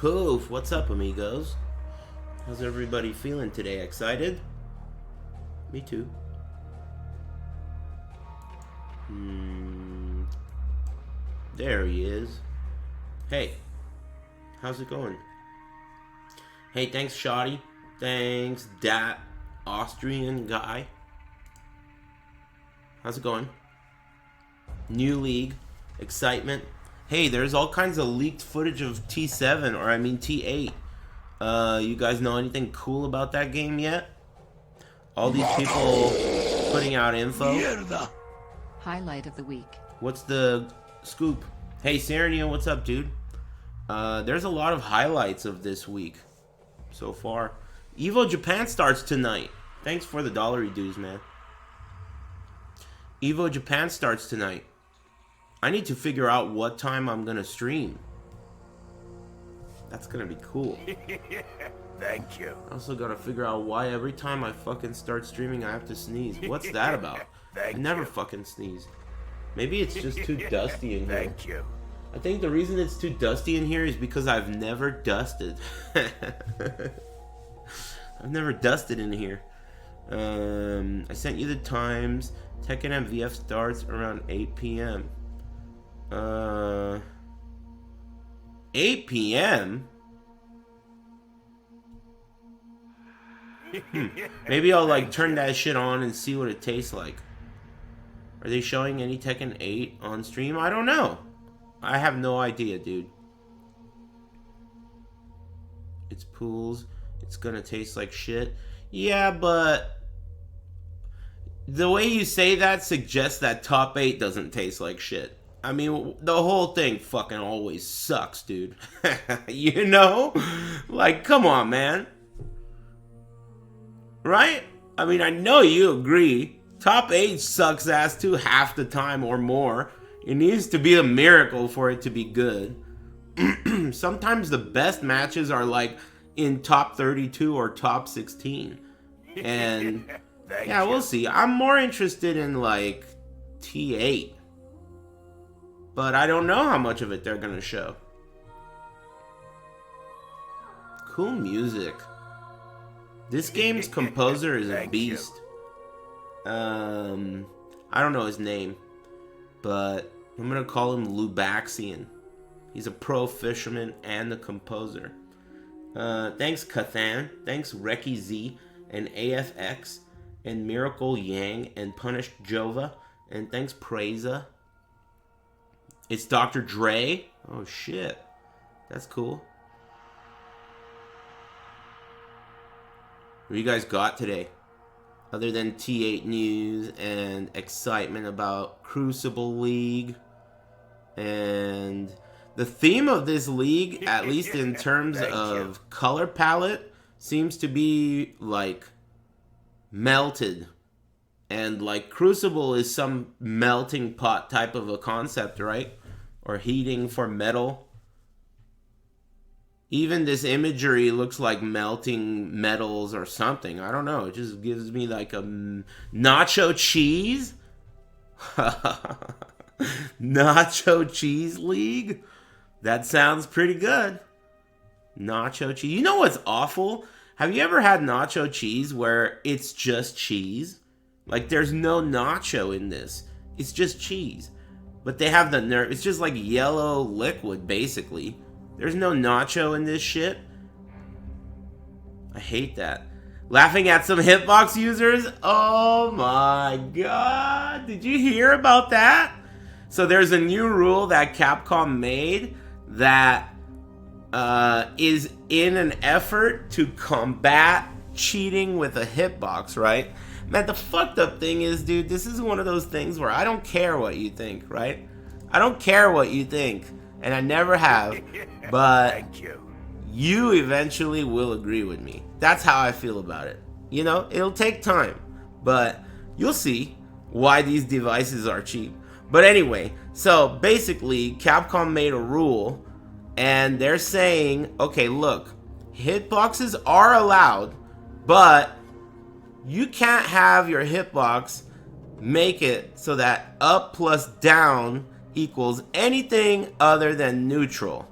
Poof, what's up, amigos? How's everybody feeling today? Excited? Me too. There he is. Hey, how's it going? Hey, thanks, Shoddy. Thanks, that Austrian guy. How's it going? New league. Excitement. Hey, there's all kinds of leaked footage of T7, or I mean T8. You guys know anything cool about that game yet? All these people putting out info. Highlight of the week. What's the scoop? Hey, Serenia, what's up, dude? There's a lot of highlights of this week so far. Evo Japan starts tonight. Thanks for the dollary dues, man. Evo Japan starts tonight. I need to figure out what time I'm gonna stream. That's gonna be cool. Thank you. I also gotta figure out why every time I fucking start streaming I have to sneeze. What's that about? I never fucking sneeze. Maybe it's just too dusty in here. Thank you. I think the reason it's too dusty in here is because I've never dusted. I've never dusted in here. I sent you the times. Tekken MVF starts around 8 p.m. 8 p.m.? Maybe I'll like turn that shit on and see what it tastes like. Are they showing any Tekken 8 on stream? I don't know. I have no idea, dude. It's pools. It's gonna taste like shit. Yeah, but the way you say that suggests that top 8 doesn't taste like shit. I mean, the whole thing fucking always sucks, dude. You know? Like, come on, man. Right? I mean, I know you agree. Top 8 sucks ass too half the time or more. It needs to be a miracle for it to be good. Sometimes the best matches are like in top 32 or top 16. And yeah, we'll see. I'm more interested in like T8. But I don't know how much of it they're gonna show. Cool music. This game's composer is a beast. I don't know his name, but I'm gonna call him Lubaxian. He's a pro fisherman and a composer. Thanks Kathan, thanks Reki Z and AFX and Miracle Yang and Punished Jova, and thanks Praiza. It's Dr. Dre. Oh shit, that's cool. What you guys got today? Other than T8 news and excitement about Crucible League. And the theme of this league, at least in terms of color palette, seems to be like melted. And like Crucible is some melting pot type of a concept, right? Or heating for metal. Even this imagery looks like melting metals or something. I don't know. It just gives me like a nacho cheese. Nacho cheese league? That sounds pretty good. Nacho cheese. You know what's awful? Have you ever had nacho cheese where it's just cheese? Like there's no nacho in this. It's just cheese. But they have the nerve. It's just like yellow liquid, basically. There's no nacho in this shit. I hate that. Laughing at some hitbox users? Oh my god. Did you hear about that? So there's a new rule that Capcom made that is in an effort to combat cheating with a hitbox, right? Man, the fucked up thing is, dude, this is one of those things where I don't care what you think, right? I don't care what you think, and I never have, but you eventually will agree with me. That's how I feel about it. You know, it'll take time, but you'll see why these devices are cheap. But anyway, so basically, Capcom made a rule, and they're saying, okay, look, hitboxes are allowed, but you can't have your hitbox make it so that up plus down equals anything other than neutral.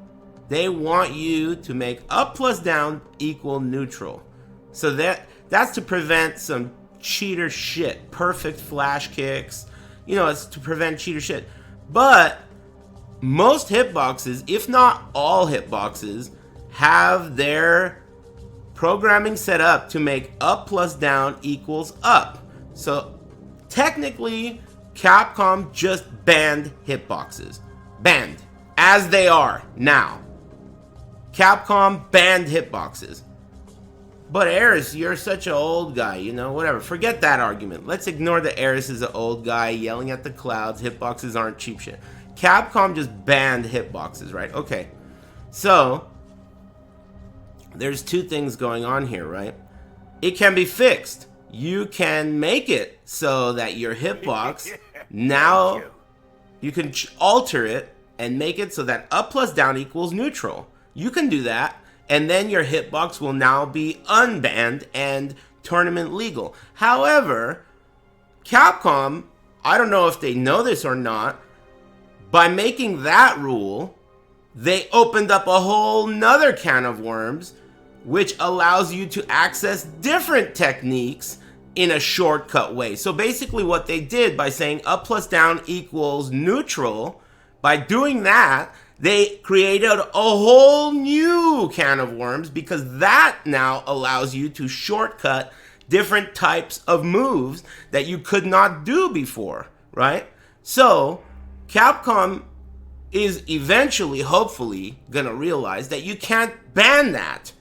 They want you to make up plus down equal neutral. So that's to prevent some cheater shit. Perfect flash kicks. You know, it's to prevent cheater shit. But most hitboxes, if not all hitboxes, have their programming set up to make up plus down equals up. So technically, Capcom just banned hitboxes. Banned. As they are now. Capcom banned hitboxes. But Aris, you're such an old guy, you know, whatever. Forget that argument. Let's ignore that Aris is an old guy yelling at the clouds. Hitboxes aren't cheap shit. Capcom just banned hitboxes, right? Okay. So, there's two things going on here, right? It can be fixed. You can make it so that your hitbox, now you can alter it and make it so that up plus down equals neutral. You can do that, and then your hitbox will now be unbanned and tournament legal. However, Capcom, I don't know if they know this or not, by making that rule, they opened up a whole nother can of worms, which allows you to access different techniques in a shortcut way. So basically what they did by saying up plus down equals neutral, by doing that, they created a whole new can of worms, because that now allows you to shortcut different types of moves that you could not do before, right? So Capcom is eventually, hopefully, gonna realize that you can't ban that.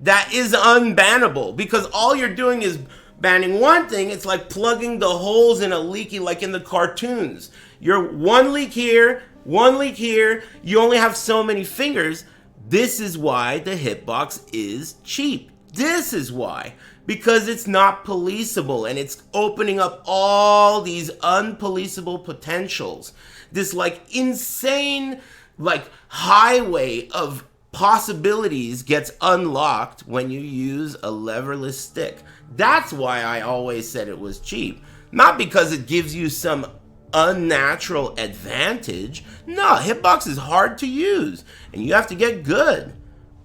That is unbannable, because all you're doing is banning one thing. It's like plugging the holes in a leaky, like in the cartoons. You're one leak here, one leak here. You only have so many fingers. This is why the hitbox is cheap. This is why. Because it's not policeable, and it's opening up all these unpoliceable potentials. This like insane like highway of possibilities gets unlocked when you use a leverless stick. That's why I always said it was cheap. Not because it gives you some unnatural advantage. No, hitbox is hard to use, and you have to get good.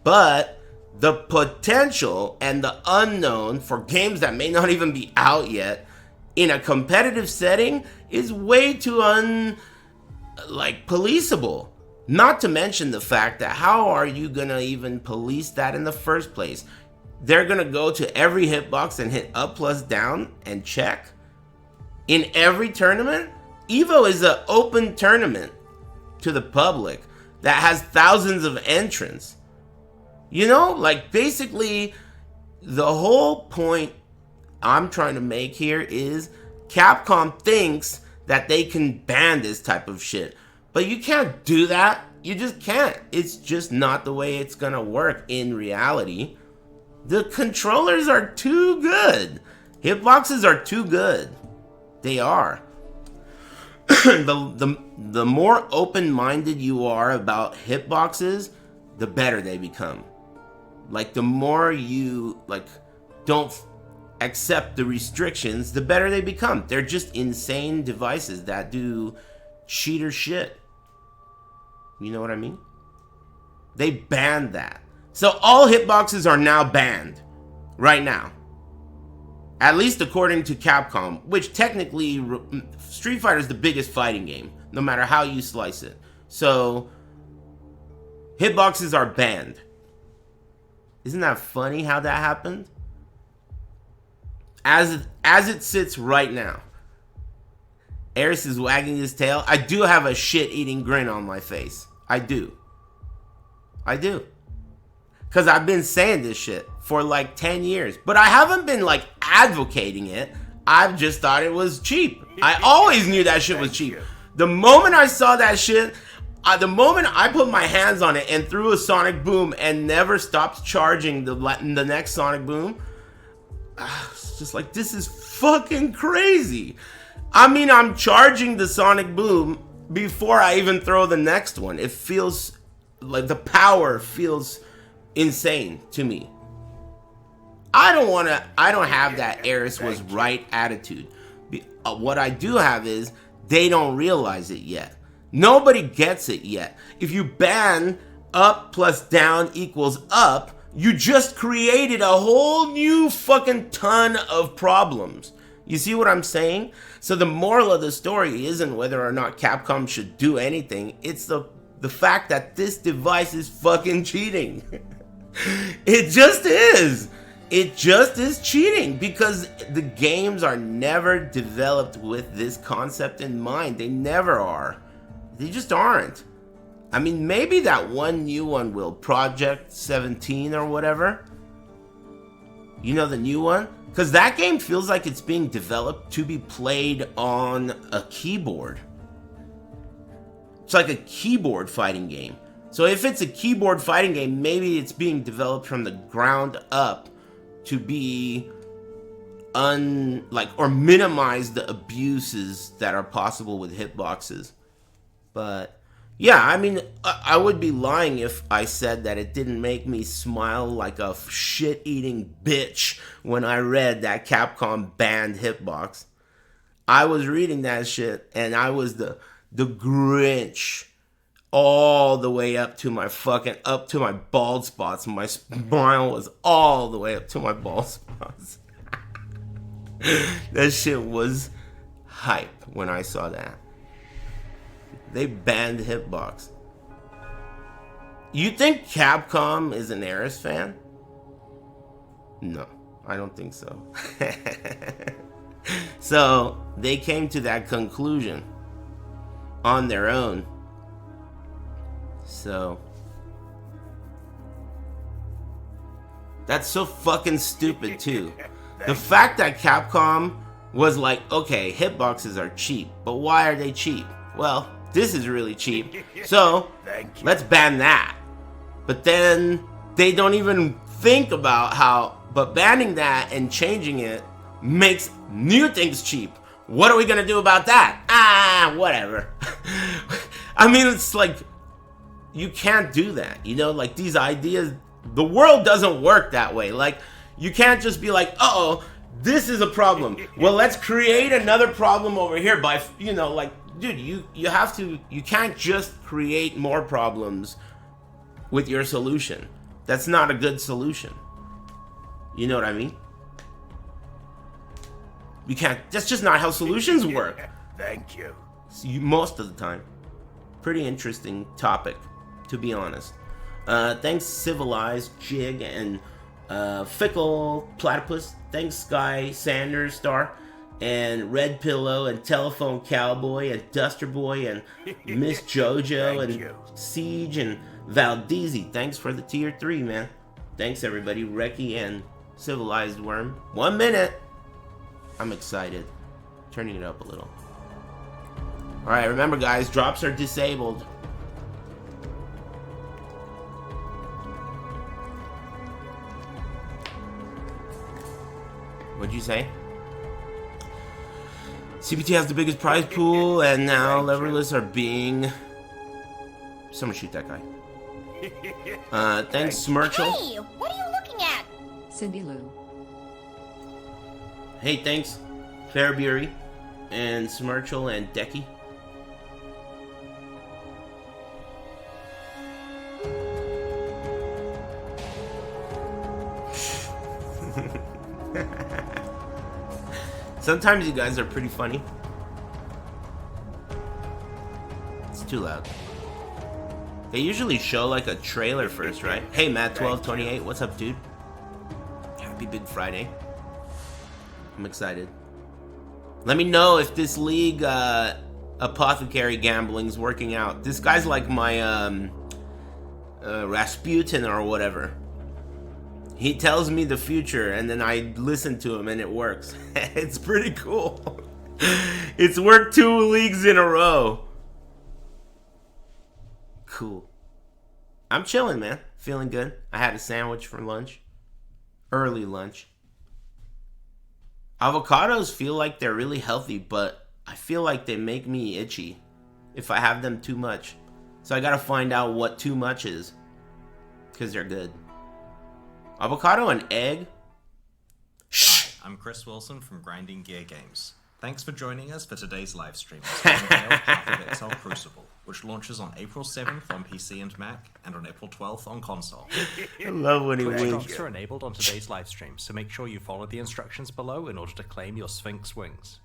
But the potential and the unknown for games that may not even be out yet in a competitive setting is way too policeable. Not to mention the fact that how are you gonna even police that in the first place? They're gonna go to every hitbox and hit up plus down and check? In every tournament? EVO is an open tournament to the public that has thousands of entrants. You know, like basically the whole point I'm trying to make here is Capcom thinks that they can ban this type of shit. But you can't do that. You just can't. It's just not the way it's gonna work in reality. The controllers are too good. Hitboxes are too good. They are. The more open-minded you are about hitboxes, the better they become. Like the more you don't accept the restrictions, the better they become. They're just insane devices that do cheater shit. You know what I mean? They banned that. So all hitboxes are now banned. Right now. At least according to Capcom, which technically Street Fighter is the biggest fighting game, no matter how you slice it. So hitboxes are banned. Isn't that funny how that happened? As it sits right now. Aris is wagging his tail. I do have a shit-eating grin on my face. I do. Because I've been saying this shit for like 10 years. But I haven't been like advocating it. I've just thought it was cheap. I always knew that shit was cheap. The moment I saw that shit, the moment I put my hands on it and threw a sonic boom and never stopped charging the next sonic boom, it's just like, this is fucking crazy. I mean, I'm charging the sonic boom before I even throw the next one. It feels like the power feels insane to me. I don't have that Aris was right attitude. What I do have is they don't realize it yet. Nobody gets it yet. If you ban up plus down equals up, you just created a whole new fucking ton of problems. You see what I'm saying? So the moral of the story isn't whether or not Capcom should do anything. It's the fact that this device is fucking cheating. It just is. It just is cheating because the games are never developed with this concept in mind. They never are. They just aren't. I mean, maybe that one new one will, Project 17 or whatever. You know, the new one? Because that game feels like it's being developed to be played on a keyboard. It's like a keyboard fighting game. So if it's a keyboard fighting game, maybe it's being developed from the ground up to be or minimize the abuses that are possible with hitboxes. But yeah, I mean, I would be lying if I said that it didn't make me smile like a shit-eating bitch when I read that Capcom banned hitbox. I was reading that shit, and I was the Grinch all the way up to my bald spots. My smile was all the way up to my bald spots. That shit was hype when I saw that. They banned hitbox. You think Capcom is an Aris fan? No, I don't think so. So they came to that conclusion on their own. So that's so fucking stupid too. The fact that Capcom was like, okay, hitboxes are cheap, but why are they cheap? Well, this is really cheap, so let's ban that. But then they don't even think about but banning that and changing it makes new things cheap. What are we gonna do about that? Whatever. I mean, it's like, you can't do that, you know, like these ideas, the world doesn't work that way. Like, you can't just be like, uh-oh, this is a problem. Well, let's create another problem over here by, you know, like, dude, you can't just create more problems with your solution. That's not a good solution. You know what I mean? You can't, that's just not how solutions work. Thank you. Most of the time. Pretty interesting topic, to be honest. Thanks Civilized, Jig, and Fickle Platypus. Thanks Sky Sanders Star, and Red Pillow, and Telephone Cowboy, and Duster Boy, and Miss Jojo, and Siege, and Valdezi. Thanks for the tier 3, man. Thanks everybody. Reki and Civilized Worm. 1 minute. I'm excited. Turning it up a little. Alright, remember guys, drops are disabled. What'd you say? CPT has the biggest prize pool, and now leverless are being... Someone shoot that guy. Thanks, Smirchel. Hey, what are you looking at? Cindy Lou. Hey, thanks, Fairbury, and Smirchel, and Decky. Sometimes you guys are pretty funny. It's too loud. They usually show like a trailer first, right? Hey, Matt1228, what's up, dude? Happy Big Friday. I'm excited. Let me know if this league apothecary gambling's working out. This guy's like my Rasputin or whatever. He tells me the future, and then I listen to him, and it works. It's pretty cool. It's worked 2 leagues in a row. Cool. I'm chilling, man. Feeling good. I had a sandwich for lunch. Early lunch. Avocados feel like they're really healthy, but I feel like they make me itchy if I have them too much. So I gotta find out what too much is, because they're good. Avocado and egg? Hi, I'm Chris Wilson from Grinding Gear Games. Thanks for joining us for today's live stream. It's Exile, part of Exile Crucible. which launches on April 7th on PC and Mac, and on April 12th on console. I love when he Twitch winks. drops are enabled on today's live stream, so make sure you follow the instructions below in order to claim your Sphinx wings.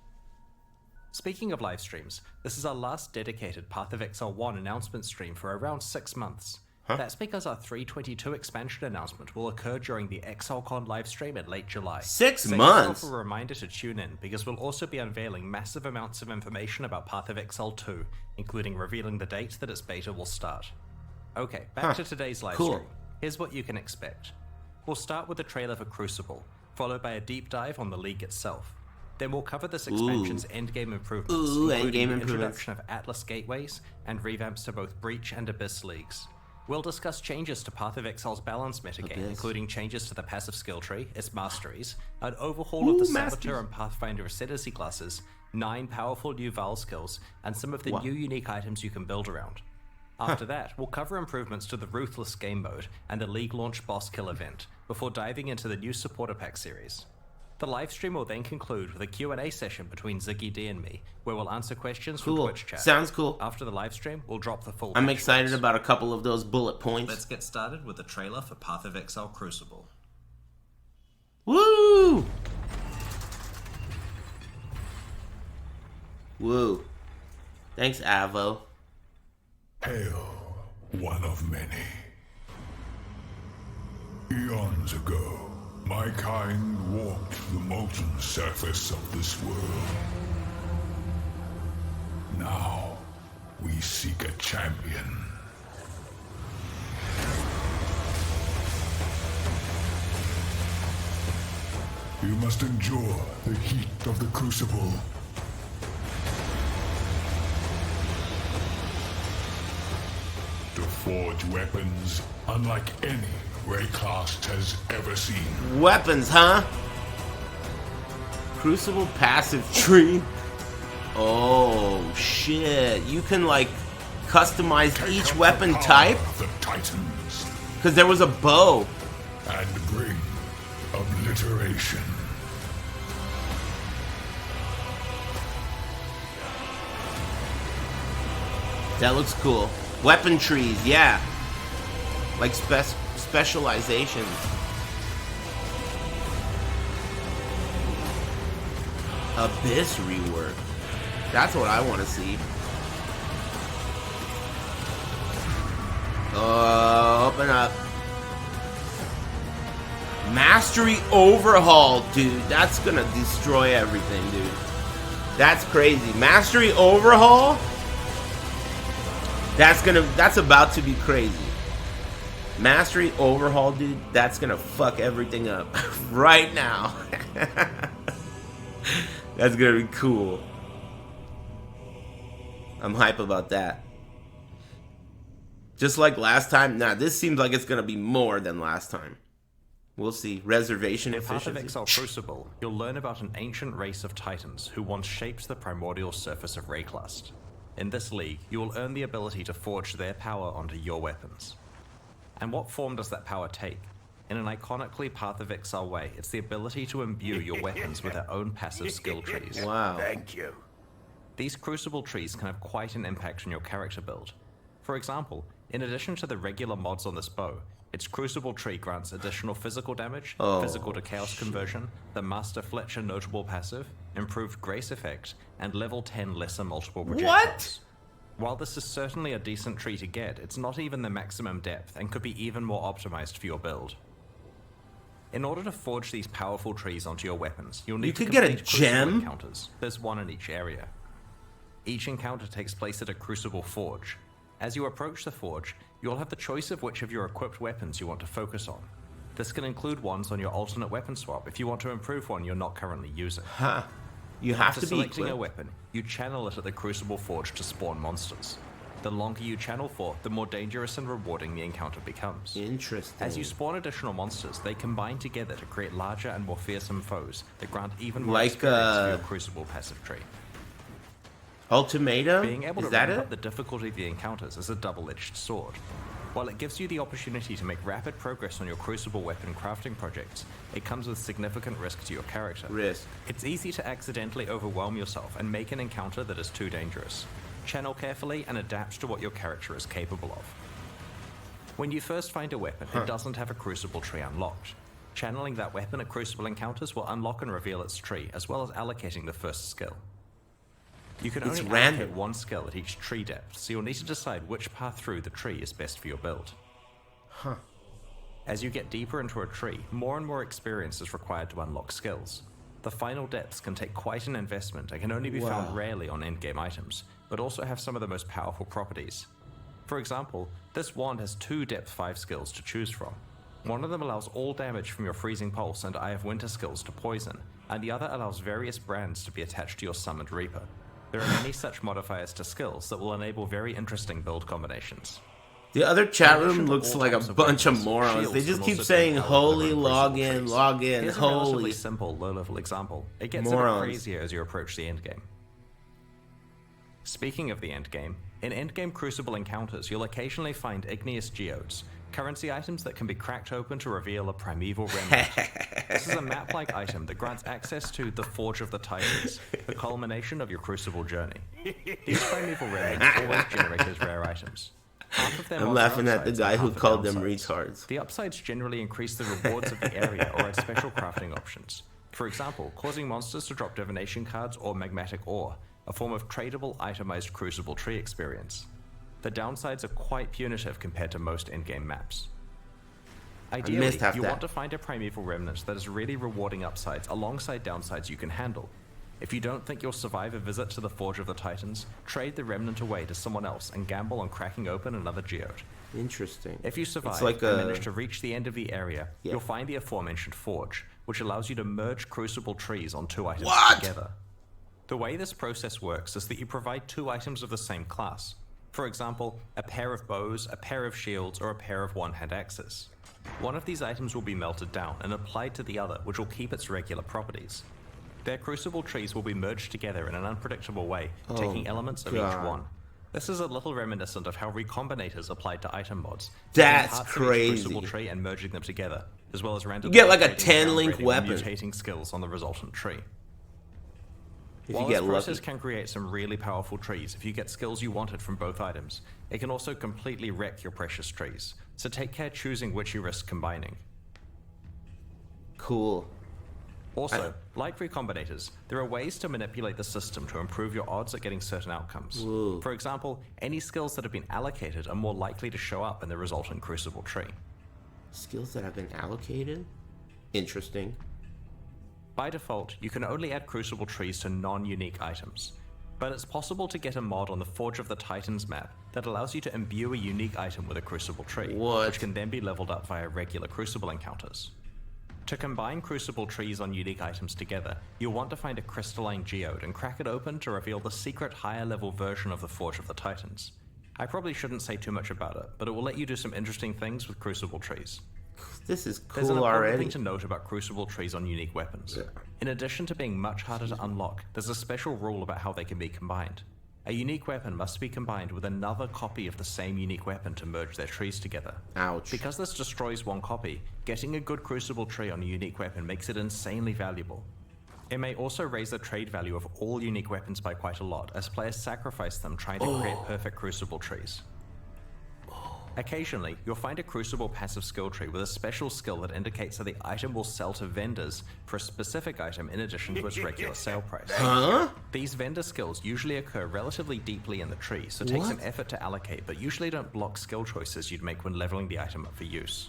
Speaking of live streams, this is our last dedicated Path of Exile 1 announcement stream for around 6 months. That's because our 322 expansion announcement will occur during the ExileCon livestream in late July. 6 Set months? yourself a reminder to tune in, because we'll also be unveiling massive amounts of information about Path of Exile 2, including revealing the date that its beta will start. Okay, back to today's livestream. Cool. Here's what you can expect. We'll start with a trailer for Crucible, followed by a deep dive on the League itself. Then we'll cover this expansion's endgame improvements, including the introduction of Atlas gateways and revamps to both Breach and Abyss leagues. We'll discuss changes to Path of Exile's balance metagame, including changes to the passive skill tree, its masteries, an overhaul of the Saboteur and Pathfinder Ascendancy classes, 9 powerful new Val skills, and some of the new unique items you can build around. After that, we'll cover improvements to the Ruthless game mode and the League launch boss kill event, before diving into the new Supporter Pack series. The livestream will then conclude with a Q&A session between Ziggy D and me, where we'll answer questions from Twitch chat. Sounds cool. After the livestream, we'll drop the full I'm patch excited notes. about a couple of those bullet points. Let's get started with the trailer for Path of Exile Crucible. Woo! Woo. Thanks, Avo. Hail, one of many. Eons ago, my kind walked the molten surface of this world. Now, we seek a champion. You must endure the heat of the Crucible. To forge weapons unlike any Rayclast has ever seen. Weapons, huh? Crucible passive tree. Oh, shit. You can, like, customize each weapon type? Of the Titans Because there was a bow. and bring obliteration. That looks cool. Weapon trees, yeah. Like specialization. Abyss rework. That's what I want to see. Open up. Mastery overhaul, dude. That's gonna destroy everything, dude. That's crazy. Mastery overhaul? That's about to be crazy. Mastery overhaul, dude. That's gonna fuck everything up right now. That's gonna be cool. I'm hype about that. Just like last time. Nah, this seems like it's gonna be more than last time. We'll see. Reservation In Path of efficiency. Exile Crucible, you'll learn about an ancient race of titans who once shaped the primordial surface of Rayclast. In this league, you will earn the ability to forge their power onto your weapons. And what form does that power take? In an iconically Path of Exile way, it's the ability to imbue your weapons with their own passive skill trees. Wow. Thank you. These Crucible trees can have quite an impact on your character build. For example, in addition to the regular mods on this bow, its Crucible tree grants additional physical damage, physical to chaos conversion, the Master Fletcher notable passive, improved grace effect, and level 10 lesser multiple projectiles. While this is certainly a decent tree to get, it's not even the maximum depth and could be even more optimized for your build. In order to forge these powerful trees onto your weapons, you'll need to could get a complete Crucible gem? encounters. There's one in each area. Each encounter takes place at a Crucible forge. As you approach the forge, you'll have the choice of which of your equipped weapons you want to focus on. This can include ones on your alternate weapon swap if you want to improve one you're not currently using. Huh. You have After to be selecting a equipped. weapon, you channel it at the Crucible Forge to spawn monsters. The longer you channel for, the more dangerous and rewarding the encounter becomes. Interesting. As you spawn additional monsters, they combine together to create larger and more fearsome foes that grant even more Like, experience to your Crucible passive tree. Ultimatum? Being able Is to that ramp it? up the difficulty of the encounters is a double-edged sword. While it gives you the opportunity to make rapid progress on your Crucible weapon crafting projects, it comes with significant risk to your character. Risk. It's easy to accidentally overwhelm yourself and make an encounter that is too dangerous. Channel carefully and adapt to what your character is capable of. When you first find a weapon, it doesn't have a Crucible tree unlocked. Channeling that weapon at Crucible encounters will unlock and reveal its tree, as well as allocating the first skill. You can only allocate one skill at each tree depth, so you'll need to decide which path through the tree is best for your build. As you get deeper into a tree, more and more experience is required to unlock skills. The final depths can take quite an investment and can only be found rarely on endgame items, but also have some of the most powerful properties. For example, this wand has 2 depth 5 skills to choose from. One of them allows all damage from your Freezing Pulse and Eye of Winter skills to poison, and the other allows various brands to be attached to your Summoned Reaper. There are many such modifiers to skills that will enable very interesting build combinations. The other chat room looks like a bunch of morons. They just keep saying holy, login, login, Here's holy. a relatively simple low-level example. It gets a bit crazier as you approach the endgame. Speaking of the endgame, in endgame Crucible encounters, you'll occasionally find igneous geodes, currency items that can be cracked open to reveal a primeval remnant. This is a map-like item that grants access to the Forge of the Titans, the culmination of your Crucible journey. These primeval remnants always generate as rare items. Half of them I'm laughing at the guy who called them retards. The upsides generally increase the rewards of the area or add special crafting options. For example, causing monsters to drop divination cards or magmatic ore, a form of tradable itemized Crucible tree experience. The downsides are quite punitive compared to most endgame maps. Ideally, you want to find a primeval remnant that has really rewarding upsides alongside downsides you can handle. If you don't think you'll survive a visit to the Forge of the Titans, trade the remnant away to someone else and gamble on cracking open another geode. Interesting. If you survive and manage to reach the end of the area, you'll find the aforementioned Forge, which allows you to merge Crucible trees on 2 items together. The way this process works is that you provide 2 items of the same class. For example, a pair of bows, a pair of shields, or a pair of one-hand axes. One of these items will be melted down and applied to the other, which will keep its regular properties. Their Crucible trees will be merged together in an unpredictable way, taking elements of each one. This is a little reminiscent of how recombinators applied to item mods. That's crazy. Crucible tree and merging them together, as well as randomly you get like a 10-link weapon. Mutating skills on the resultant tree. If While you get this process lucky. can create some really powerful trees if you get skills you wanted from both items, it can also completely wreck your precious trees. So take care choosing which you risk combining. Cool. Also, like recombinators, there are ways to manipulate the system to improve your odds at getting certain outcomes. For example, any skills that have been allocated are more likely to show up in the resultant Crucible tree. Skills that have been allocated? Interesting. By default, you can only add Crucible trees to non-unique items, but it's possible to get a mod on the Forge of the Titans map that allows you to imbue a unique item with a Crucible tree, which can then be leveled up via regular Crucible encounters. To combine Crucible trees on unique items together, you'll want to find a crystalline geode and crack it open to reveal the secret higher level version of the Forge of the Titans. I probably shouldn't say too much about it, but it will let you do some interesting things with Crucible trees. This is cool There's an important already. thing to note about Crucible trees on unique weapons. In addition to being much harder to unlock, there's a special rule about how they can be combined. A unique weapon must be combined with another copy of the same unique weapon to merge their trees together. Ouch. Because this destroys one copy, getting a good Crucible tree on a unique weapon makes it insanely valuable. It may also raise the trade value of all unique weapons by quite a lot, as players sacrifice them trying to create perfect Crucible trees. Occasionally, you'll find a Crucible passive skill tree with a special skill that indicates that the item will sell to vendors for a specific item in addition to its regular sale price. These vendor skills usually occur relatively deeply in the tree, so take some effort to allocate, but usually don't block skill choices you'd make when leveling the item up for use.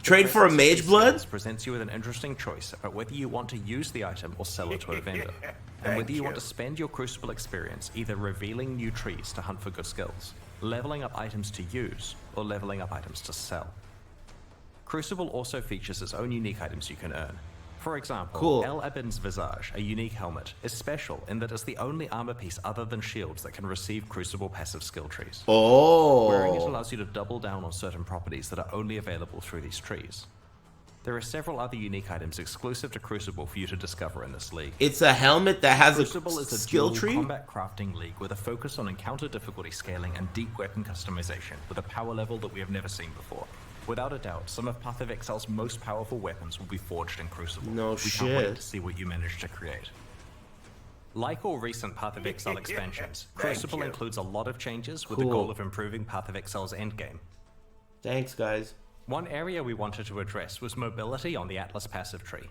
Trade for a Mage Blood? Presents you with an interesting choice about whether you want to use the item or sell it to a vendor, and whether you want to spend your Crucible experience either revealing new trees to hunt for good skills, leveling up items to use, or leveling up items to sell. Crucible also features its own unique items you can earn. For example, El Abin's Visage, a unique helmet, is special in that it's the only armor piece other than shields that can receive Crucible passive skill trees. Wearing it allows you to double down on certain properties that are only available through these trees. There are several other unique items exclusive to Crucible for you to discover in this league. It's a helmet that has Crucible a is a skill dual tree? combat crafting league with a focus on encounter difficulty scaling and deep weapon customization with a power level that we have never seen before. Without a doubt, some of Path of Exile's most powerful weapons will be forged in Crucible. No we shit. can't wait to see what you manage to create. Like all recent Path of Exile expansions, Crucible includes a lot of changes with the Cool. goal of improving Path of Exile's endgame. Thanks, guys. One area we wanted to address was mobility on the Atlas passive tree.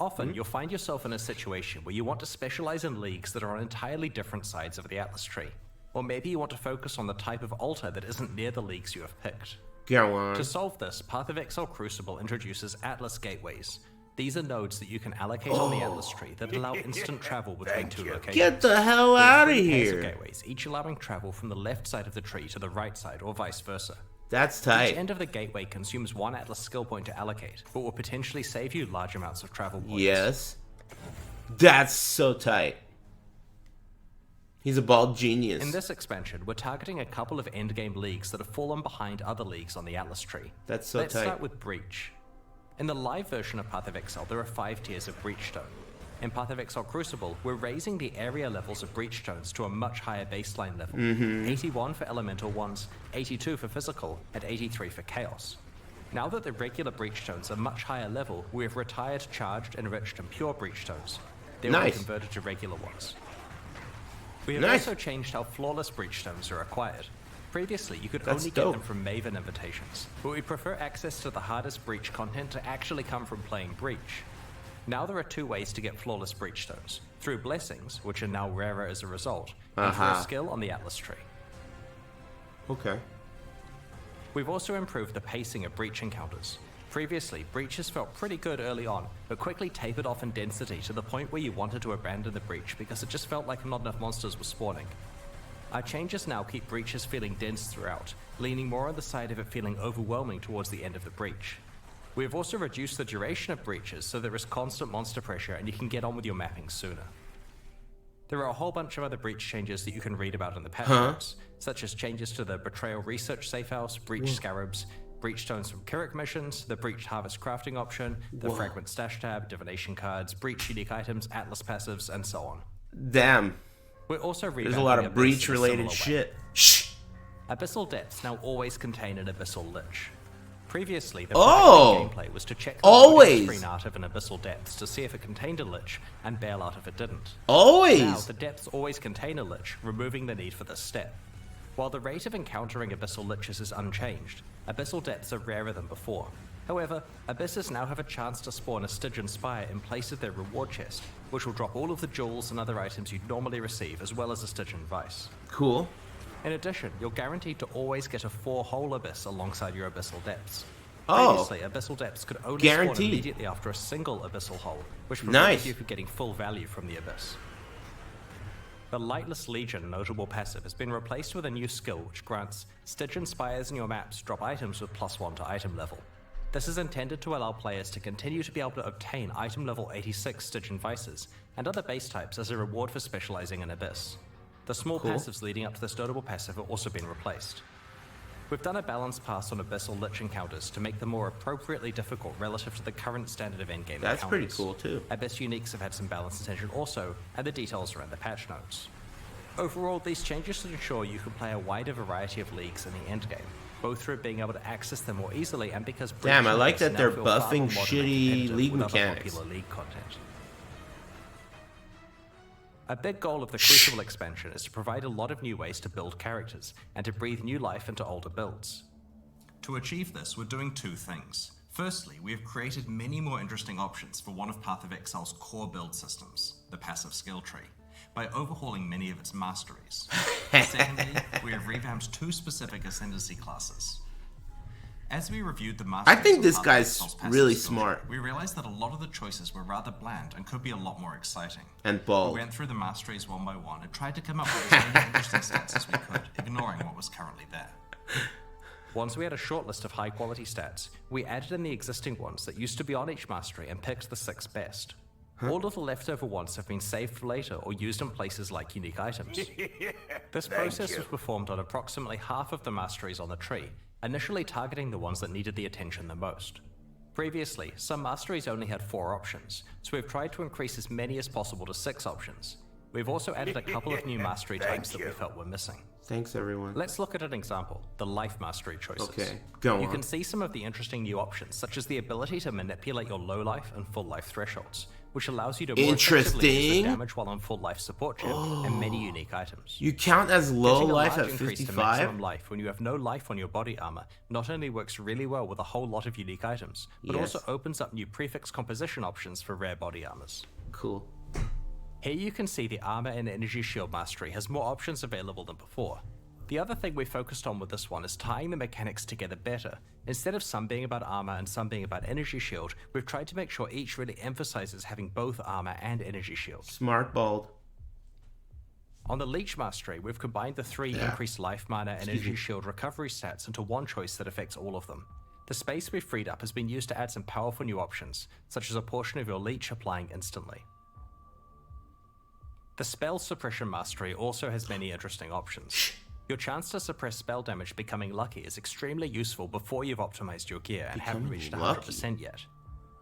Often, you'll find yourself in a situation where you want to specialize in leagues that are on entirely different sides of the Atlas tree. Or maybe you want to focus on the type of altar that isn't near the leagues you have picked. Go on. To solve this, Path of Exile Crucible introduces Atlas gateways. These are nodes that you can allocate on the Atlas tree that allow instant travel between two locations. Get the hell There are out of 3 pairs here. gateways, each allowing travel from the left side of the tree to the right side, or vice versa. That's Each tight. end of the gateway consumes 1 Atlas skill point to allocate, but will potentially save you large amounts of travel points. Yes. That's so tight. He's a bald genius. In this expansion, we're targeting a couple of endgame leagues that have fallen behind other leagues on the Atlas tree. That's so Let's tight. start with Breach. In the live version of Path of Exile, there are 5 tiers of Breach Stone. In Path of Exile Crucible, we're raising the area levels of Breach Stones to a much higher baseline level. 81 for elemental ones, 82 for physical, and 83 for chaos. Now that the regular Breach Stones are much higher level, we have retired charged, enriched, and pure Breach Stones. They will be Nice. converted to regular ones. We have Nice. also changed how flawless Breach Stones are acquired. Previously, you could That's only dope. get them from Maven invitations, but we prefer access to the hardest Breach content to actually come from playing Breach. Now there are 2 ways to get flawless Breach Stones, through Blessings, which are now rarer as a result, and through a skill on the Atlas tree. Okay. We've also improved the pacing of Breach encounters. Previously, Breaches felt pretty good early on, but quickly tapered off in density to the point where you wanted to abandon the Breach because it just felt like not enough monsters were spawning. Our changes now keep Breaches feeling dense throughout, leaning more on the side of it feeling overwhelming towards the end of the Breach. We have also reduced the duration of Breaches so there is constant monster pressure and you can get on with your mapping sooner. There are a whole bunch of other Breach changes that you can read about in the patch notes, such as changes to the Betrayal Research Safe House, Breach Scarabs, Breach Stones from Kirik missions, the Breach Harvest crafting option, the Fragment Stash tab, Divination cards, Breach unique items, Atlas passives, and so on. Damn. We're also revamping There's a lot of Abyss Breach in a related similar way. shit. Shh. Abyssal Depths now always contain an Abyssal Lich. Previously, the Oh! gameplay was to check the Always! loading screen art of an Abyssal Depths to see if it contained a Lich, and bail out if it didn't. Now, Always. the depths always contain a Lich, removing the need for this step. While the rate of encountering Abyssal Liches is unchanged, Abyssal Depths are rarer than before. However, Abysses now have a chance to spawn a Stygian Spire in place of their reward chest, which will drop all of the jewels and other items you'd normally receive, as well as a Stygian Vice. Cool. In addition, you're guaranteed to always get a 4-hole Abyss alongside your Abyssal Depths. Oh. Previously, Abyssal Depths could only Guaranteed. spawn immediately after a single Abyssal hole, which prevented Nice. you from getting full value from the Abyss. The Lightless Legion notable passive has been replaced with a new skill which grants Stygian Spires in your maps drop items with +1 to item level. This is intended to allow players to continue to be able to obtain item level 86 Stygian Vices and other base types as a reward for specializing in Abyss. The small passives leading up to this notable passive have also been replaced. We've done a balanced pass on Abyssal Lich encounters to make them more appropriately difficult relative to the current standard of endgame encounters. That's pretty cool, too. Abyss uniques have had some balance attention also, and the details are in the patch notes. Overall, these changes should ensure you can play a wider variety of leagues in the endgame, both through being able to access them more easily and because Damn, Breach I like Abyss that now they're feel far buffing more modern and shitty competitive league with other mechanics. popular league content. A big goal of the Crucible expansion is to provide a lot of new ways to build characters and to breathe new life into older builds. To achieve this, we're doing 2 things. Firstly, we have created many more interesting options for one of Path of Exile's core build systems, the passive skill tree, by overhauling many of its masteries. Secondly, we have revamped 2 specific ascendancy classes. As we reviewed the masteries I think of this Path of guy's Exile's passive really skill tree, smart. we realized that a lot of the choices were rather bland and could be a lot more exciting. And We bald. went through the masteries one by one and tried to come up with as many interesting stats as we could, ignoring what was currently there. Once we had a short list of high-quality stats, we added in the existing ones that used to be on each mastery and picked the 6 best. All of the leftover ones have been saved for later or used in places like unique items. This process was performed on approximately half of the masteries on the tree, initially targeting the ones that needed the attention the most. Previously, some masteries only had 4 options, so we've tried to increase as many as possible to 6 options. We've also added a couple of new mastery types that we felt were missing. Thanks, everyone. Let's look at an example, the life mastery choices. Okay, go You can on. see some of the interesting new options, such as the ability to manipulate your low life and full life thresholds, which allows you to more effectively use the Interesting. damage while on full life support gem, and many unique items. You count as low Getting a life large at increase to 55? maximum life when you have no life on your body armor not only works really well with a whole lot of unique items, but Yes. also opens up new prefix composition options for rare body armors. Cool. Here you can see the armor and energy shield mastery has more options available than before. The other thing we focused on with this one is tying the mechanics together better. Instead of some being about armor and some being about energy shield, we've tried to make sure each really emphasizes having both armor and energy shield. Smart bald. On the Leech Mastery, we've combined the three increased life mana and energy shield recovery stats into one choice that affects all of them. The space we've freed up has been used to add some powerful new options, such as a portion of your Leech applying instantly. The Spell Suppression Mastery also has many interesting options. Your chance to suppress spell damage becoming lucky is extremely useful before you've optimized your gear and haven't reached 100% yet.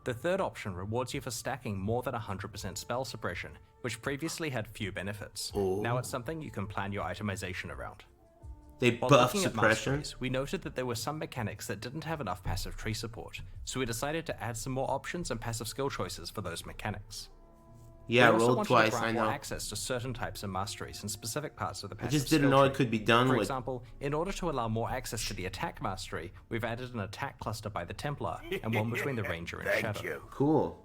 The third option rewards you for stacking more than 100% spell suppression, which previously had few benefits. Now it's something you can plan your itemization around. They While buff looking at suppression. masteries, we noted that there were some mechanics that didn't have enough passive tree support, so we decided to add some more options and passive skill choices for those mechanics. Yeah, We also rolled wanted twice, to I grant more know. access to certain types of masteries in specific parts of the I passive just didn't skill know it tree. could be done For with. example, in order to allow more access to the attack mastery, we've added an attack cluster by the Templar and one between the Ranger and Shadow. Cool.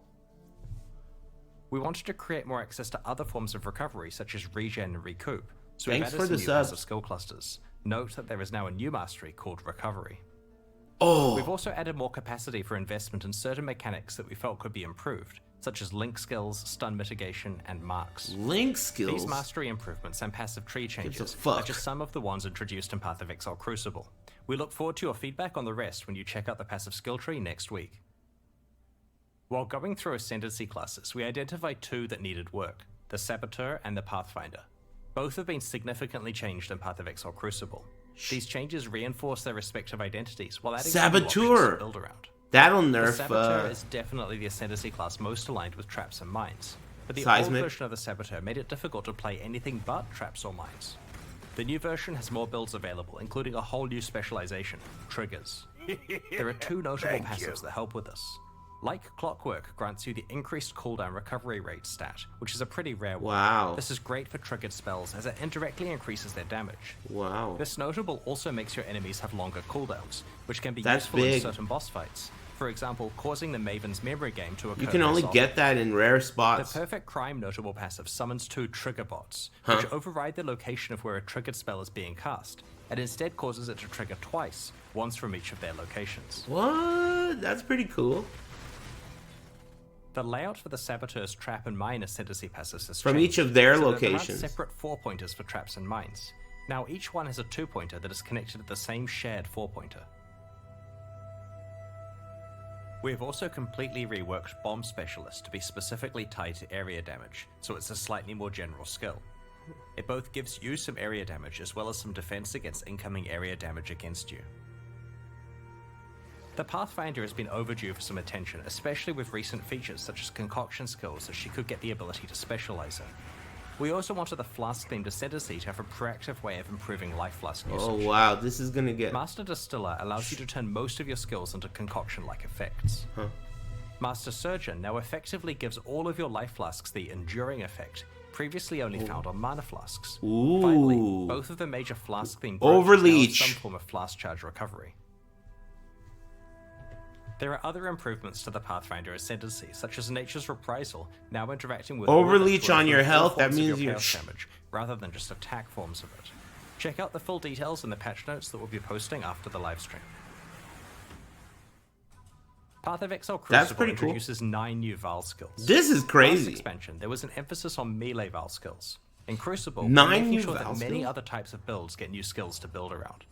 We wanted to create more access to other forms of recovery, such as regen and recoup, so we've Thanks added for some the new sub. passive skill clusters. Note that there is now a new mastery called Recovery. Oh, We've also added more capacity for investment in certain mechanics that we felt could be improved, such as link skills, stun mitigation, and marks. link skills. These mastery improvements and passive tree changes are fuck. just some of the ones introduced in Path of Exile Crucible. We look forward to your feedback on the rest when you check out the passive skill tree next week. While going through Ascendancy classes, we identified two that needed work, the Saboteur and the Pathfinder. Both have been significantly changed in Path of Exile Crucible. These changes reinforce their respective identities while adding some new options Saboteur! to build around. That'll The nerf. Saboteur is definitely the Ascendancy class most aligned with traps and mines, but the Seismic. old version of the Saboteur made it difficult to play anything but traps or mines. The new version has more builds available, including a whole new specialization, triggers. There are two notable passives that help with this. Like Clockwork grants you the increased cooldown recovery rate stat, which is a pretty rare one. Wow. This is great for triggered spells as it indirectly increases their damage. Wow. This notable also makes your enemies have longer cooldowns, which can be That's useful in big. certain boss fights. For example, causing the Maven's memory game to occur. You can only less get that in rare the spots. Perfect Crime notable passive summons two trigger bots, which override the location of where a triggered spell is being cast, and instead causes it to trigger twice, once from each of their locations. What? That's pretty cool. The layout for the Saboteur's trap and mine ascendancy passives has From changed, each of their so that there aren't locations. separate 4-pointers for traps and mines. Now each one has a 2-pointer that is connected to the same shared 4-pointer. We have also completely reworked Bomb Specialist to be specifically tied to area damage, so it's a slightly more general skill. It both gives you some area damage as well as some defense against incoming area damage against you. The Pathfinder has been overdue for some attention, especially with recent features such as concoction skills that she could get the ability to specialize in. We also wanted the Flask-themed Ascendancy to have a proactive way of improving life flask usage. Oh wow, this is gonna get. Master Distiller allows you to turn most of your skills into concoction-like effects. Master Surgeon now effectively gives all of your life flasks the Enduring effect, previously only found on mana flasks. Ooh. Finally, both of the major flask-themed Overleach. some form of flask charge recovery. There are other improvements to the Pathfinder Ascendancy, such as Nature's Reprisal, now interacting with Overleach on your all health, that forms of means your you're chaos damage, rather than just attack forms of it. Check out the full details in the patch notes that we'll be posting after the livestream. Path of Exile That's Crucible pretty cool. introduces 9 new Val skills. This is Last crazy. expansion, there was an emphasis on melee Val skills. In Crucible, 9 we're making new sure Val that many skills? other types of builds get new skills to build around.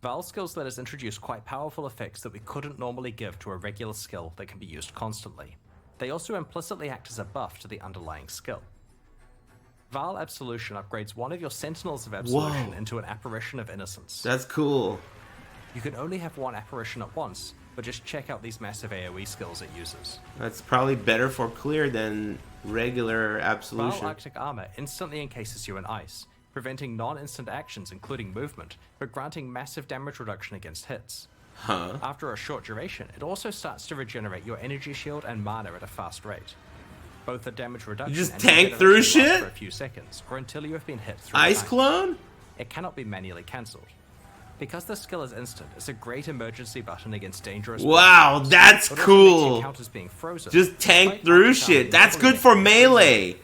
Val skills let us introduce quite powerful effects that we couldn't normally give to a regular skill that can be used constantly. They also implicitly act as a buff to the underlying skill. Val Absolution upgrades one of your Sentinels of Absolution Whoa. into an Apparition of Innocence. That's cool. You can only have one apparition at once, but just check out these massive AoE skills it uses. That's probably better for clear than regular Val absolution. Arctic Armor instantly encases you in ice, preventing non-instant actions including movement, but granting massive damage reduction against hits. After a short duration, it also starts to regenerate your energy shield and mana at a fast rate. Both the damage reduction just and tank through regeneration last shit? for a few seconds, or until you have been hit 3 Ice times. clone? It cannot be manually cancelled. Because the skill is instant, it's a great emergency button against dangerous Wow, bosses. that's It also makes cool. encounters being frozen, Just tank despite through Arctic shit. Army That's normally good for making it melee.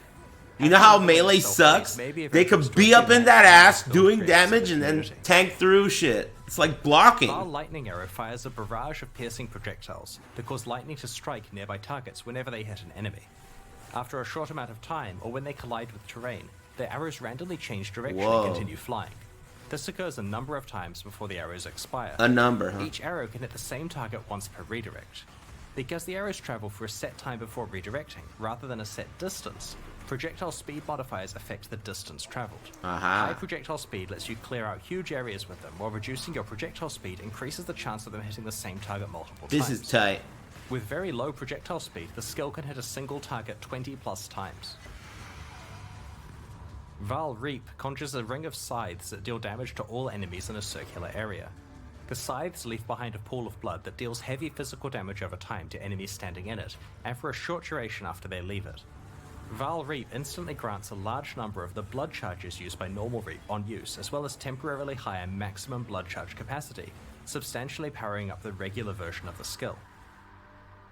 You know how melee sucks? They could be up in that ass doing damage and then tank through shit. It's like blocking. Vile Lightning Arrow fires a barrage of piercing projectiles that cause lightning to strike nearby targets whenever they hit an enemy. After a short amount of time, or when they collide with terrain, the arrows randomly change direction Whoa. and continue flying. This occurs a number of times before the arrows expire. A number, huh? Each arrow can hit the same target once per redirect. Because the arrows travel for a set time before redirecting, rather than a set distance, projectile speed modifiers affect the distance traveled. High projectile speed lets you clear out huge areas with them, while reducing your projectile speed increases the chance of them hitting the same target multiple times. This is tight. With very low projectile speed, the skill can hit a single target 20 plus times. Val Reap conjures a ring of scythes that deal damage to all enemies in a circular area. The scythes leave behind a pool of blood that deals heavy physical damage over time to enemies standing in it, and for a short duration after they leave it. Val Reap instantly grants a large number of the blood charges used by normal Reap on use, as well as temporarily higher maximum blood charge capacity, substantially powering up the regular version of the skill.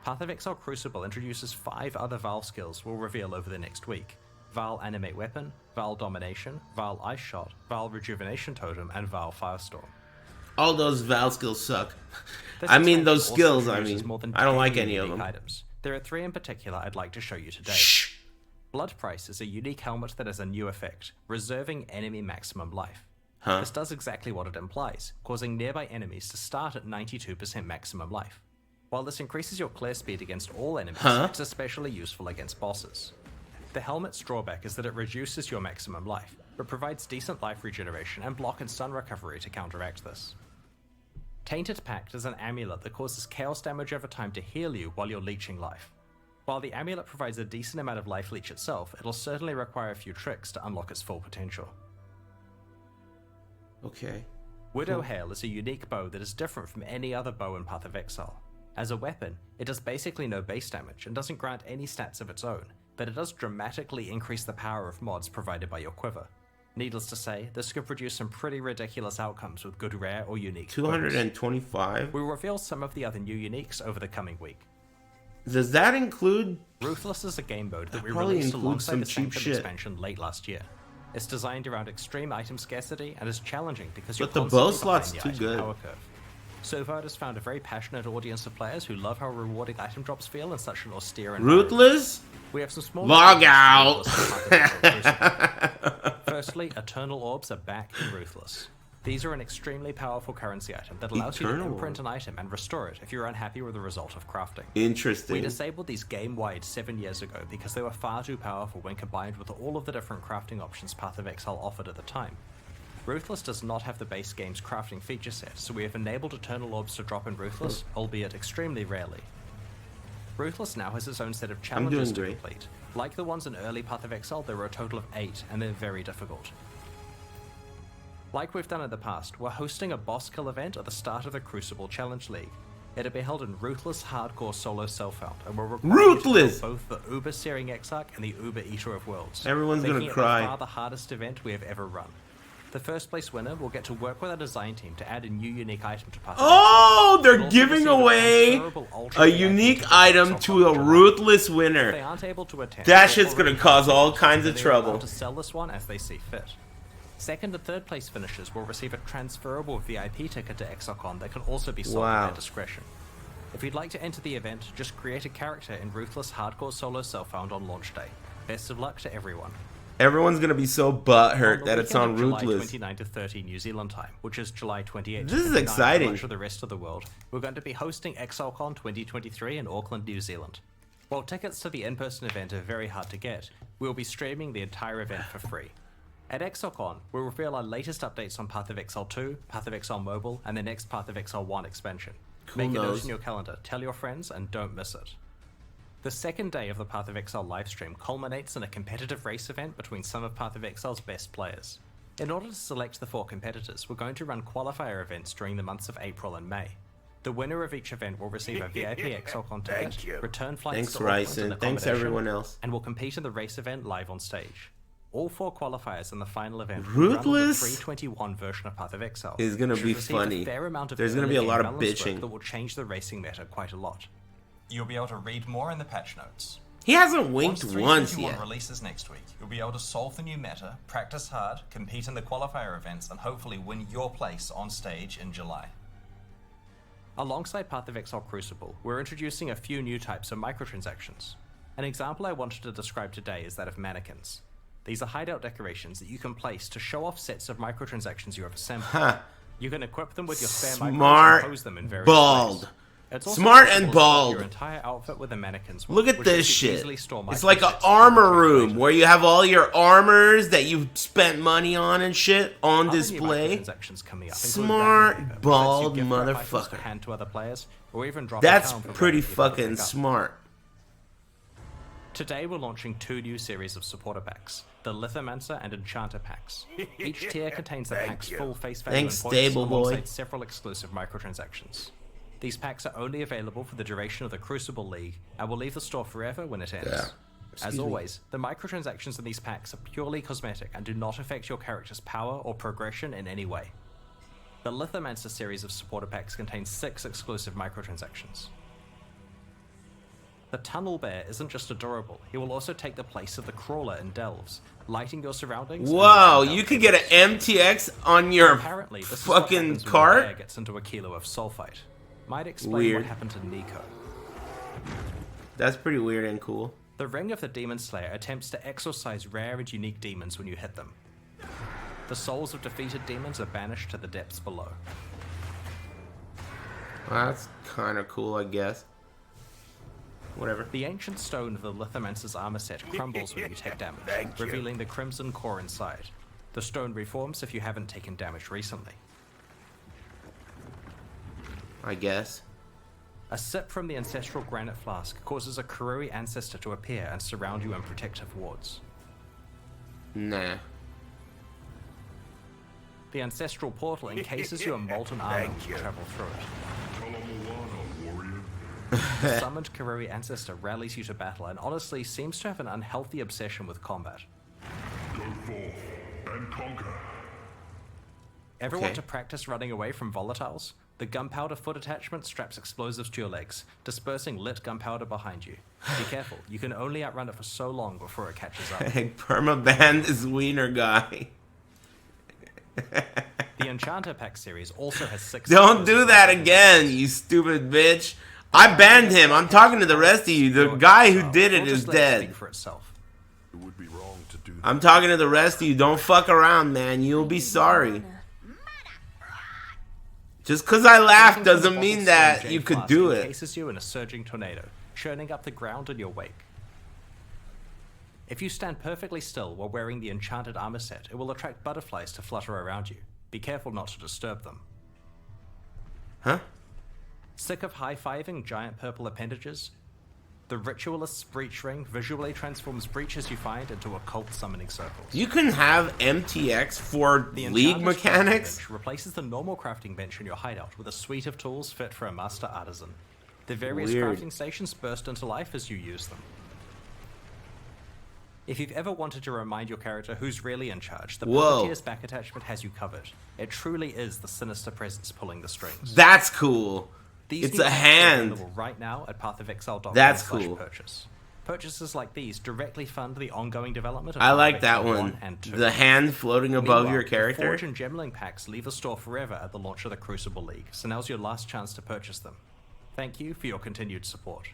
Path of Exile Crucible introduces 5 other Val skills we'll reveal over the next week. Val Animate Weapon, Val Domination, Val Ice Shot, Val Rejuvenation Totem, and Val Firestorm. All those Val skills suck. This I mean, expansion those also skills, I introduces mean, more than I don't 10 like any of unique them. items. There are 3 in particular I'd like to show you today. Shh. Blood Price is a unique helmet that has a new effect, reserving enemy maximum life. Huh? This does exactly what it implies, causing nearby enemies to start at 92% maximum life. While this increases your clear speed against all enemies, it's especially useful against bosses. The helmet's drawback is that it reduces your maximum life, but provides decent life regeneration and block and stun recovery to counteract this. Tainted Pact is an amulet that causes chaos damage over time to heal you while you're leeching life. While the amulet provides a decent amount of life leech itself, it'll certainly require a few tricks to unlock its full potential. Okay. Widow Hail is a unique bow that is different from any other bow in Path of Exile. As a weapon, it does basically no base damage and doesn't grant any stats of its own, but it does dramatically increase the power of mods provided by your quiver. Needless to say, this could produce some pretty ridiculous outcomes with good rare or unique bows. 225? We'll reveal some of the other new uniques over the coming week. Does that include... Ruthless is a game mode that we probably released includes alongside some the cheap Sanctum shit. expansion late last year. It's designed around extreme item scarcity and is challenging because you're But the bow constantly slot's behind the too item good. power curve. So far, it has found a very passionate audience of players who love how rewarding item drops feel in such an austere environment. Ruthless? We have some small Log changes to out. Ruthless in Crucible. Firstly, Eternal Orbs are back in Ruthless. These are an extremely powerful currency item that allows you to Eternal imprint an item and restore it if you're unhappy with the result of crafting. Interesting. We disabled these game-wide 7 years ago because they were far too powerful when combined with all of the different crafting options Path of Exile offered at the time. Ruthless does not have the base game's crafting feature set, so we have enabled Eternal Orbs to drop in Ruthless, albeit extremely rarely. Ruthless now has its own set of challenges to great. complete. Like the ones in early Path of Exile, there were a total of 8, and they're very difficult. Like we've done in the past, we're hosting a boss kill event at the start of the Crucible Challenge League. It'll be held in Ruthless Hardcore Solo Self-Found, and we're required to kill both the Uber Searing Exarch and the Uber Eater of Worlds. Everyone's gonna making it cry. by far the hardest event we have ever run. The first place winner will get to work with our design team to add a new unique item to Path of Oh, Exile. they're We'll also giving receive away transferable Ultra a VIP unique ticket item Exile to a July. Ruthless If they winner. aren't able to attend, That or shit's gonna already cause have all tickets, kinds of then they are allowed trouble. to sell this one as they see fit. Second and third place finishers will receive a transferable VIP ticket to ExileCon that can also be sold at their discretion. If you'd like to enter the event, just create a character in Ruthless Hardcore Solo Self-Found on launch day. Best of luck to everyone. Everyone's gonna be so butthurt the that it's weekend on of July Ruthless. 29 to 30 New Zealand time, which is July 28 This to is 29 exciting. for much of the rest of the world, we're going to be hosting ExileCon 2023 in Auckland, New Zealand. While tickets to the in-person event are very hard to get, we'll be streaming the entire event for free. At ExileCon, we'll reveal our latest updates on Path of Exile 2, Path of Exile Mobile, and the next Path of Exile 1 expansion. Make a note in your calendar, tell your friends, and don't miss it. The second day of the Path of Exile livestream culminates in a competitive race event between some of Path of Exile's best players. In order to select the 4 competitors, we're going to run qualifier events during the months of April and May. The winner of each event will receive a VIP Exile content, return flights Thanks, to Auckland Ryson. and Thanks, accommodation, everyone else. and will compete in the race event live on stage. All 4 qualifiers in the final event Ruthless will run the 321 version of Path of Exile. is gonna which be has received funny. A fair amount of There's gonna be a early lot game of balance work bitching. that will change the racing meta quite a lot. You'll be able to read more in the patch notes. He hasn't winked Once once 321 yet. releases next week, you'll be able to solve the new meta, practice hard, compete in the qualifier events, and hopefully win your place on stage in July. Alongside Path of Exile Crucible, we're introducing a few new types of microtransactions. An example I wanted to describe today is that of mannequins. These are hideout decorations that you can place to show off sets of microtransactions you have assembled. You can equip them with your spare micros Smart, and pose them in various bald. ways. It's also Smart possible and to stock bald. Your entire outfit with the mannequins. Look at which this lets you shit. easily store It's micro like an sets armor into room later. where you have all your armors that you've spent money on and shit on Other new display. microtransactions coming up include Smart, Vacuum Paper, which lets you bald gift wrap items to motherfucker. hand to other players, or even drop That's a town for pretty random people to fucking pick up. smart. Today we're launching 2 new series of supporter packs, the Lithomancer and Enchanter packs. Each tier contains the pack's full face value Thanks, and points Stable Boy. alongside several exclusive microtransactions. These packs are only available for the duration of the Crucible League and will leave the store forever when it ends. Yeah. As Excuse me. always, the microtransactions in these packs are purely cosmetic and do not affect your character's power or progression in any way. The Lithomancer series of supporter packs contains 6 exclusive microtransactions. The Tunnel Bear isn't just adorable, he will also take the place of the Crawler in Delves, lighting your surroundings. and Whoa, blowing you out could get an MTX on your Apparently, this is what fucking happens when the bear cart? gets into a kilo of sulfite. Might explain Weird. what happened to Nico. That's pretty weird and cool. The Ring of the Demon Slayer attempts to exorcise rare and unique demons when you hit them. The souls of defeated demons are banished to the depths below. Well, that's kind of cool, I guess. Whatever. The ancient stone of the Lithomancer's armor set crumbles when you take damage, revealing the crimson core inside. The stone reforms if you haven't taken damage recently. I guess. A sip from the ancestral granite flask causes a Karui ancestor to appear and surround you in protective wards. Nah. The ancestral portal encases you in molten armor as you travel through it. The summoned Karui ancestor rallies you to battle and honestly seems to have an unhealthy obsession with combat. Go forth and conquer. Ever Okay. want to practice running away from volatiles? The gunpowder foot attachment straps explosives to your legs, dispersing lit gunpowder behind you. Be careful, you can only outrun it for so long before it catches up. Permaban this wiener guy. The Enchanter Pack series also has 6... Don't do that again, you stupid bitch. I banned him. I'm talking to the rest of you. The guy who did it Or is just let it dead. speak for itself. It would be wrong to do that. I'm talking to the rest of you. Don't fuck around, man. You'll be sorry. Just because I laugh Drinking from doesn't the mean bottled that stone you jade could flask do it. encases you in a surging tornado, churning up the ground in your wake. If you stand perfectly still while wearing the enchanted armor set, it will attract butterflies to flutter around you. Be careful not to disturb them. Huh? Sick of high-fiving giant purple appendages? The Ritualist's Breach Ring visually transforms breaches you find into occult summoning circles. You can have MTX for The league Enchanter's Crafting mechanics? Bench replaces the normal crafting bench in your hideout with a suite of tools fit for a master artisan. The various Weird. crafting stations burst into life as you use them. If you've ever wanted to remind your character who's really in charge, the Whoa. Puppeteer's back attachment has you covered. It truly is the sinister presence pulling the strings. That's cool. These It's new a packs are hand. available right now at pathofexile.com. That's cool. Purchase. Purchases like these directly fund the ongoing development of I Path of like that Exile one. 1 and 2. The hand floating above Meanwhile, your the character. Forge and Gemling packs leave the store forever at the launch of the Crucible League, so now's your last chance to purchase them. Thank you for your continued support.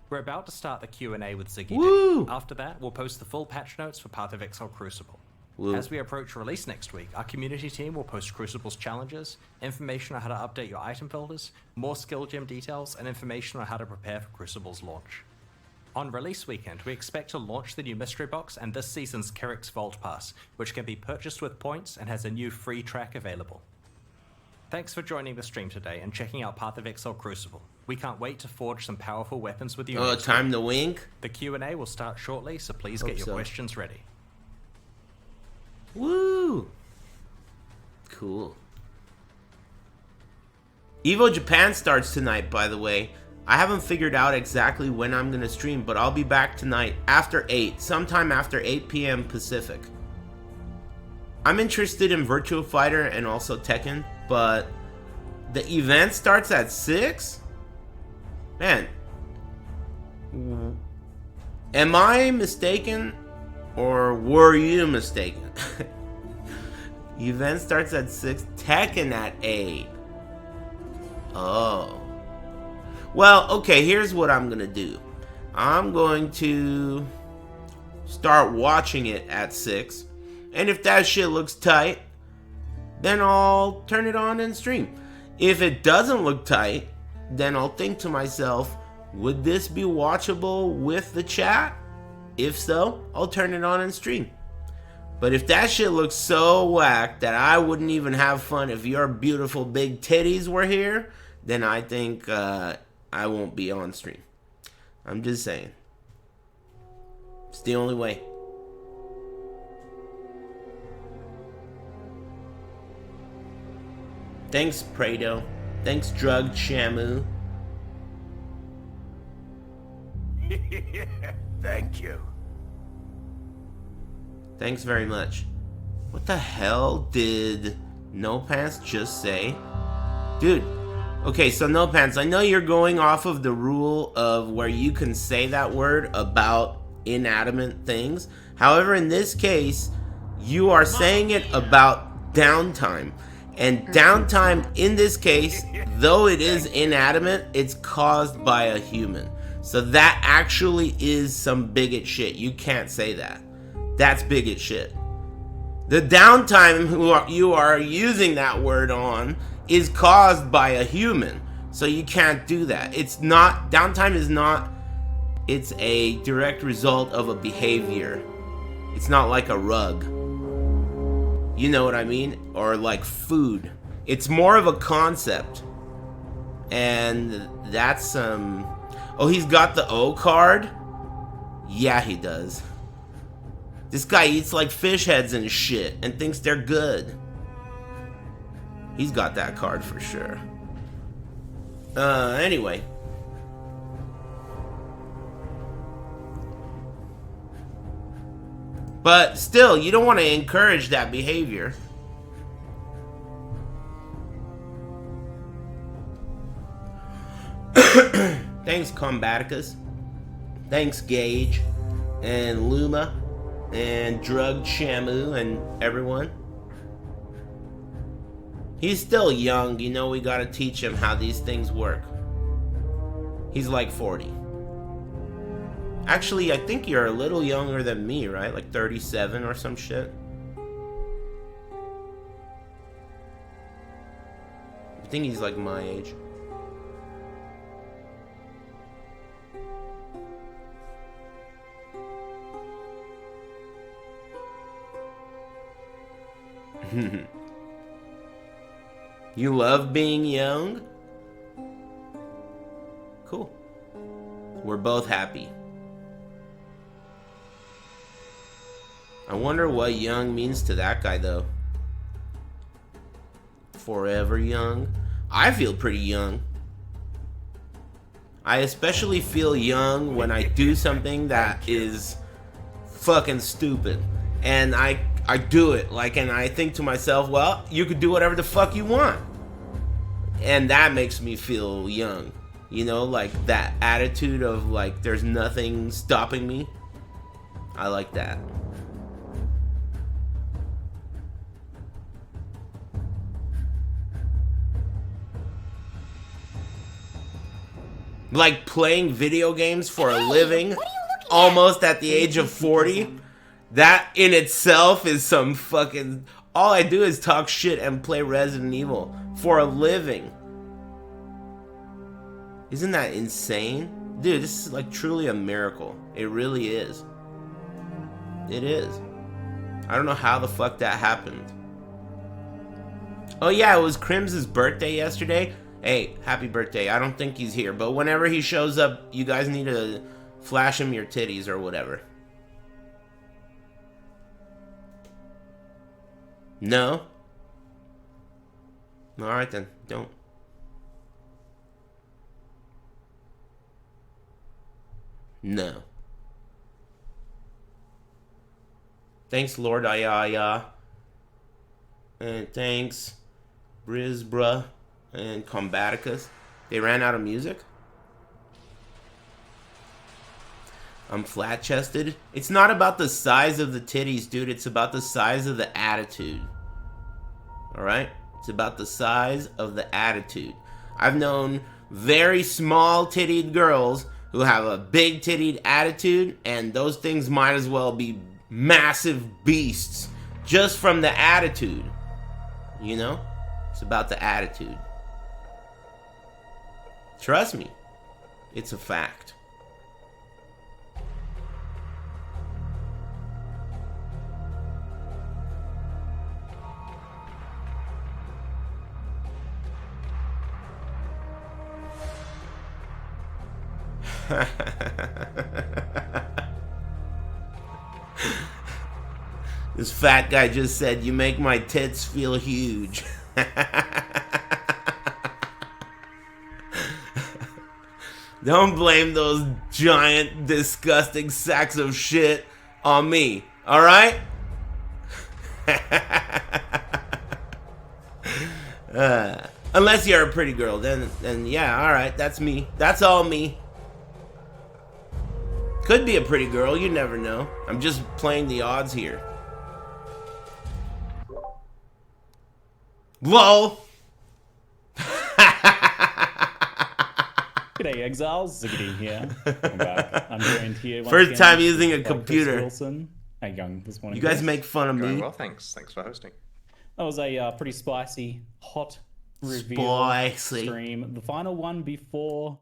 We're about to start the Q&A with Ziggy Woo! D. After that, we'll post the full patch notes for Path of Exile Crucible. Woo. As we approach release next week, our community team will post Crucible's challenges, information on how to update your item builders, more skill gem details, and information on how to prepare for Crucible's launch. On release weekend, we expect to launch the new mystery box and this season's Kerrick's Vault Pass, which can be purchased with points and has a new free track available. Thanks for joining the stream today and checking out Path of Exile Crucible. We can't wait to forge some powerful weapons with you. Oh, next time week. to wink? The Q&A will start shortly, so please Hope get your so. questions ready. Woo! Cool. Evo Japan starts tonight, by the way. I haven't figured out exactly when I'm going to stream, but I'll be back tonight after 8, sometime after 8 p.m. Pacific. I'm interested in Virtua Fighter and also Tekken, but the event starts at 6? Man. Am I mistaken? Or were you mistaken? Event starts at 6, Tekken at 8. Oh. Well, okay, here's what I'm gonna do. I'm going to start watching it at 6. And if that shit looks tight, then I'll turn it on and stream. If it doesn't look tight, then I'll think to myself, would this be watchable with the chat? If so, I'll turn it on and stream. But if that shit looks so whack that I wouldn't even have fun if your beautiful big titties were here, then I think I won't be on stream. I'm just saying. It's the only way. Thanks, Prado. Thanks, Drug Shamu. Thank you. Thanks very much. What the hell did No Pants just say? Dude, okay, so No Pants, I know you're going off of the rule of where you can say that word about inanimate things. However, in this case, you are saying it about downtime. And downtime, in this case, though it is inanimate, it's caused by a human. So that actually is some bigot shit. You can't say that. That's bigot shit. The downtime you are using that word on is caused by a human. So you can't do that. It's not, downtime is not, it's a direct result of a behavior. It's not like a rug. You know what I mean? Or like food. It's more of a concept. And that's oh, he's got the O card? Yeah, he does. This guy eats like fish heads and shit and thinks they're good. He's got that card for sure. Anyway. But still, you don't want to encourage that behavior. Thanks, Combaticus. Thanks, Gage. And Luma. And Drug Shamu and everyone. He's still young, you know, we gotta teach him how these things work. He's like 40. Actually, I think you're a little younger than me, right? Like 37 or some shit. I think he's like my age. You love being young? Cool. We're both happy. I wonder what young means to that guy, though. Forever young? I feel pretty young. I especially feel young when I do something that is fucking stupid. And I do it, like, and I think to myself, well, you could do whatever the fuck you want. And that makes me feel young. You know, like that attitude of like, there's nothing stopping me. I like that. Like playing video games for a living, almost at the age of 40. That in itself is some fucking... All I do is talk shit and play Resident Evil for a living. Isn't that insane? Dude, this is like truly a miracle. It really is. It is. I don't know how the fuck that happened. Oh yeah, it was Crim's birthday yesterday. Hey, happy birthday. I don't think he's here, but whenever he shows up, you guys need to flash him your titties or whatever. No? Alright then, don't. No. Thanks, Lord Ayaya. And thanks, Brisbra and Combaticus. They ran out of music? I'm flat-chested. It's not about the size of the titties, dude. It's about the size of the attitude. Alright? It's about the size of the attitude. I've known very small-tittied girls who have a big-tittied attitude, and those things might as well be massive beasts just from the attitude. You know? It's about the attitude. Trust me. It's a fact. This fat guy just said, "You make my tits feel huge." Don't blame those giant, disgusting sacks of shit on me, alright? Unless you're a pretty girl, then yeah, alright, that's me. That's all me. Could be a pretty girl, you never know. I'm just playing the odds here. LOL! G'day, Exiles. Ziggity here. I'm back. I'm joined here once First again time using a by Chris computer. Wilson. How you going this morning? You guys Chris? make fun of Going me. well, thanks. Thanks for hosting. That was a pretty spicy, hot reveal Spicy. stream. The final one before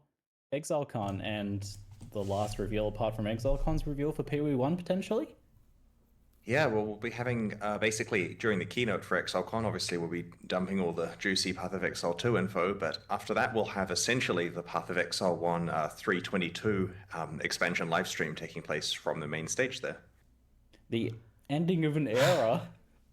ExileCon, and the last reveal apart from ExileCon's reveal for PoE1 potentially. Yeah, well, we'll be having, basically, during the keynote for ExileCon, obviously we'll be dumping all the juicy Path of Exile 2 info, but after that we'll have essentially the Path of Exile 1 322 expansion livestream taking place from the main stage there. The ending of an era.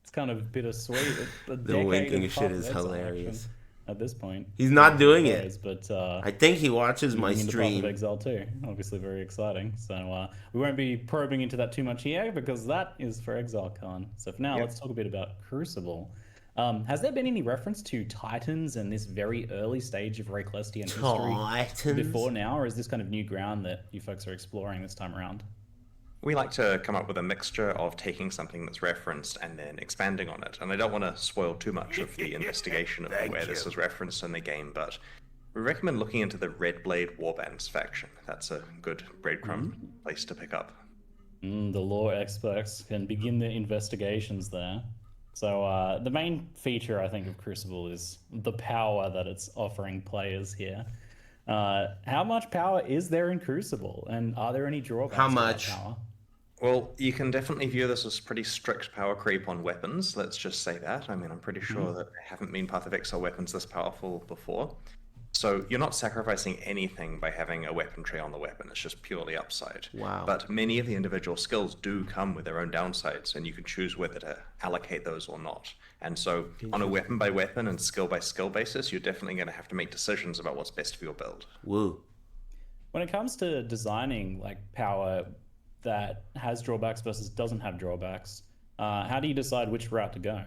It's kind of bittersweet. The winking shit is Exile hilarious. action at this point. He's not doing It it. is, but I think he watches my moving into Path of stream. Exile too. Obviously very exciting. So we won't be probing into that too much here because that is for ExileCon. So for now, let's talk a bit about Crucible. Has there been any reference to Titans and this very early stage of Rayclestian history Titans? before now, or is this kind of new ground that you folks are exploring this time around? We like to come up with a mixture of taking something that's referenced and then expanding on it. And I don't want to spoil too much of the investigation of where this is referenced in the game, but we recommend looking into the Red Blade Warbands faction. That's a good breadcrumb place to pick up. The lore experts can begin their investigations there. So the main feature, I think, of Crucible is the power that it's offering players here. How much power is there in Crucible, and are there any drawbacks How to that much? power? Well, you can definitely view this as pretty strict power creep on weapons, let's just say that. I mean, I'm pretty sure that there haven't been Path of Exile weapons this powerful before. So you're not sacrificing anything by having a weapon tree on the weapon, it's just purely upside. Wow. But many of the individual skills do come with their own downsides, and you can choose whether to allocate those or not. And so on a weapon by weapon and skill by skill basis, you're definitely going to have to make decisions about what's best for your build. Woo. When it comes to designing like power that has drawbacks versus doesn't have drawbacks, how do you decide which route to go?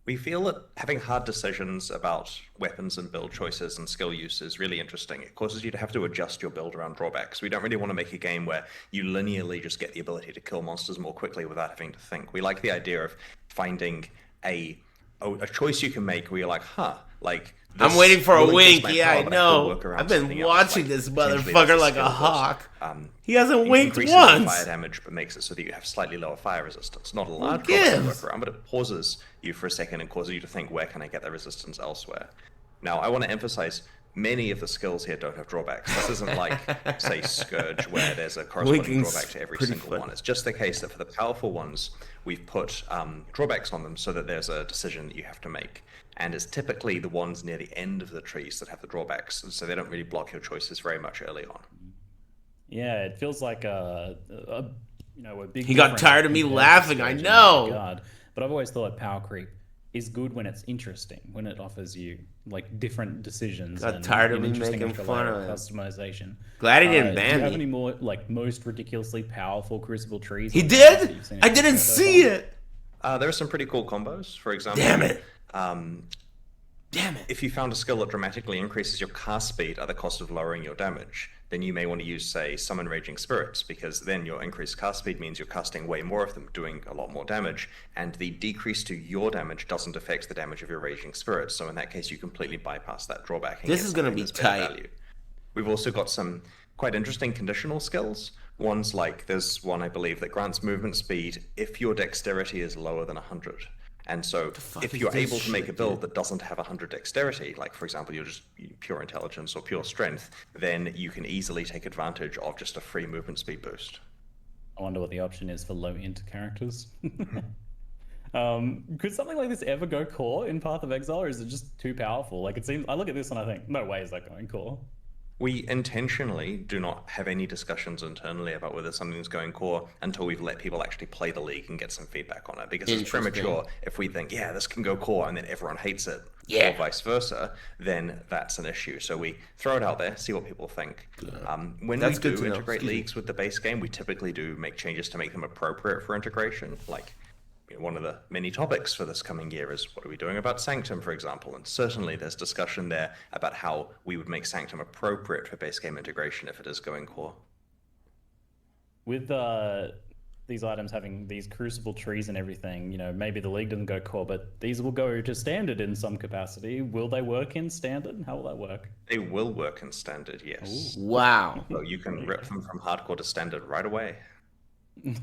We feel that having hard decisions about weapons and build choices and skill use is really interesting. It causes you to have to adjust your build around drawbacks. We don't really want to make a game where you linearly just get the ability to kill monsters more quickly without having to think. We like the idea of finding a choice you can make where you're like, like... I'm waiting for a will increase wink. my Yeah, power, I but have to know. work around I've been something else, watching like this potentially motherfucker there's like a skill hawk. boost. He hasn't winked Increases your once. fire damage, but makes it so that you have slightly lower fire resistance. Not a large gives? drawback to work around, but it pauses you for a second and causes you to think, where can I get that resistance elsewhere? Now, I want to emphasize, many of the skills here don't have drawbacks. This isn't like, say, Scourge, where there's a corresponding Winking's drawback to every pretty single fun. one. It's just the case that for the powerful ones, we've put drawbacks on them so that there's a decision that you have to make. And it's typically the ones near the end of the trees that have the drawbacks, so they don't really block your choices very much early on. Yeah, it feels like a big. He got difference tired of me compared to laughing, I Scourge in know. that regard. But I've always thought power creep is good when it's interesting, when it offers you like different decisions. Got and tired of an me interesting making fun of it. customization. Glad he didn't Do ban you have me. any more like most ridiculously powerful Crucible trees? He that you've did? seen I in didn't so see far? it. There are some pretty cool combos. For example, Damn it. If you found a skill that dramatically increases your cast speed at the cost of lowering your damage, then you may want to use, say, Summon Raging Spirits, because then your increased cast speed means you're casting way more of them, doing a lot more damage, and the decrease to your damage doesn't affect the damage of your Raging Spirits, so in that case you completely bypass that drawback. And This get is gonna something be that's better tight. value. We've also got some quite interesting conditional skills. One's like, there's one I believe that grants movement speed if your dexterity is lower than 100. And so if is you're this able to make a shit, build dude? that doesn't have 100 dexterity, like for example, you're just pure intelligence or pure strength, then you can easily take advantage of just a free movement speed boost. I wonder what the option is for low int characters. Could something like this ever go core in Path of Exile, or is it just too powerful? Like it seems, I look at this and I think, no way is that going core. We intentionally do not have any discussions internally about whether something's going core until we've let people actually play the league and get some feedback on it. Because it's Interesting. premature if we think, yeah, this can go core, and then everyone hates it, Yeah. or vice versa, then that's an issue. So we throw it out there, see what people think. When That's we good do to know. integrate Excuse me. leagues with the base game, we typically do make changes to make them appropriate for integration. Like, one of the many topics for this coming year is what are we doing about Sanctum, for example, and certainly there's discussion there about how we would make Sanctum appropriate for base game integration if it is going core. With these items having these Crucible trees and everything, you know, maybe the league doesn't go core, but these will go to standard in some capacity. Will they work in standard? How will that work? They will work in standard, yes. Wow. So you can rip them from hardcore to standard right away. It's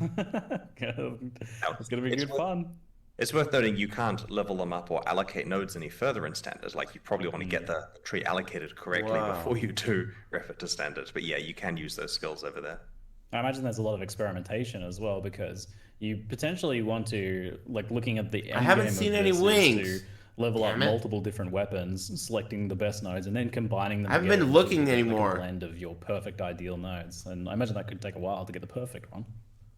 gonna be It's good worth- fun. It's worth noting you can't level them up or allocate nodes any further in standard. Like, you probably want to get the tree allocated correctly Wow. before you do rip it to standard. But yeah, you can use those skills over there. I imagine there's a lot of experimentation as well, because you potentially want to, like, looking at the end haven't game seen of any this is wings. to level up Damn it. multiple different weapons, selecting the best nodes, and then combining them. I haven't together been until looking you get, anymore. Like, a blend of your perfect ideal nodes, and I imagine that could take a while to get the perfect one.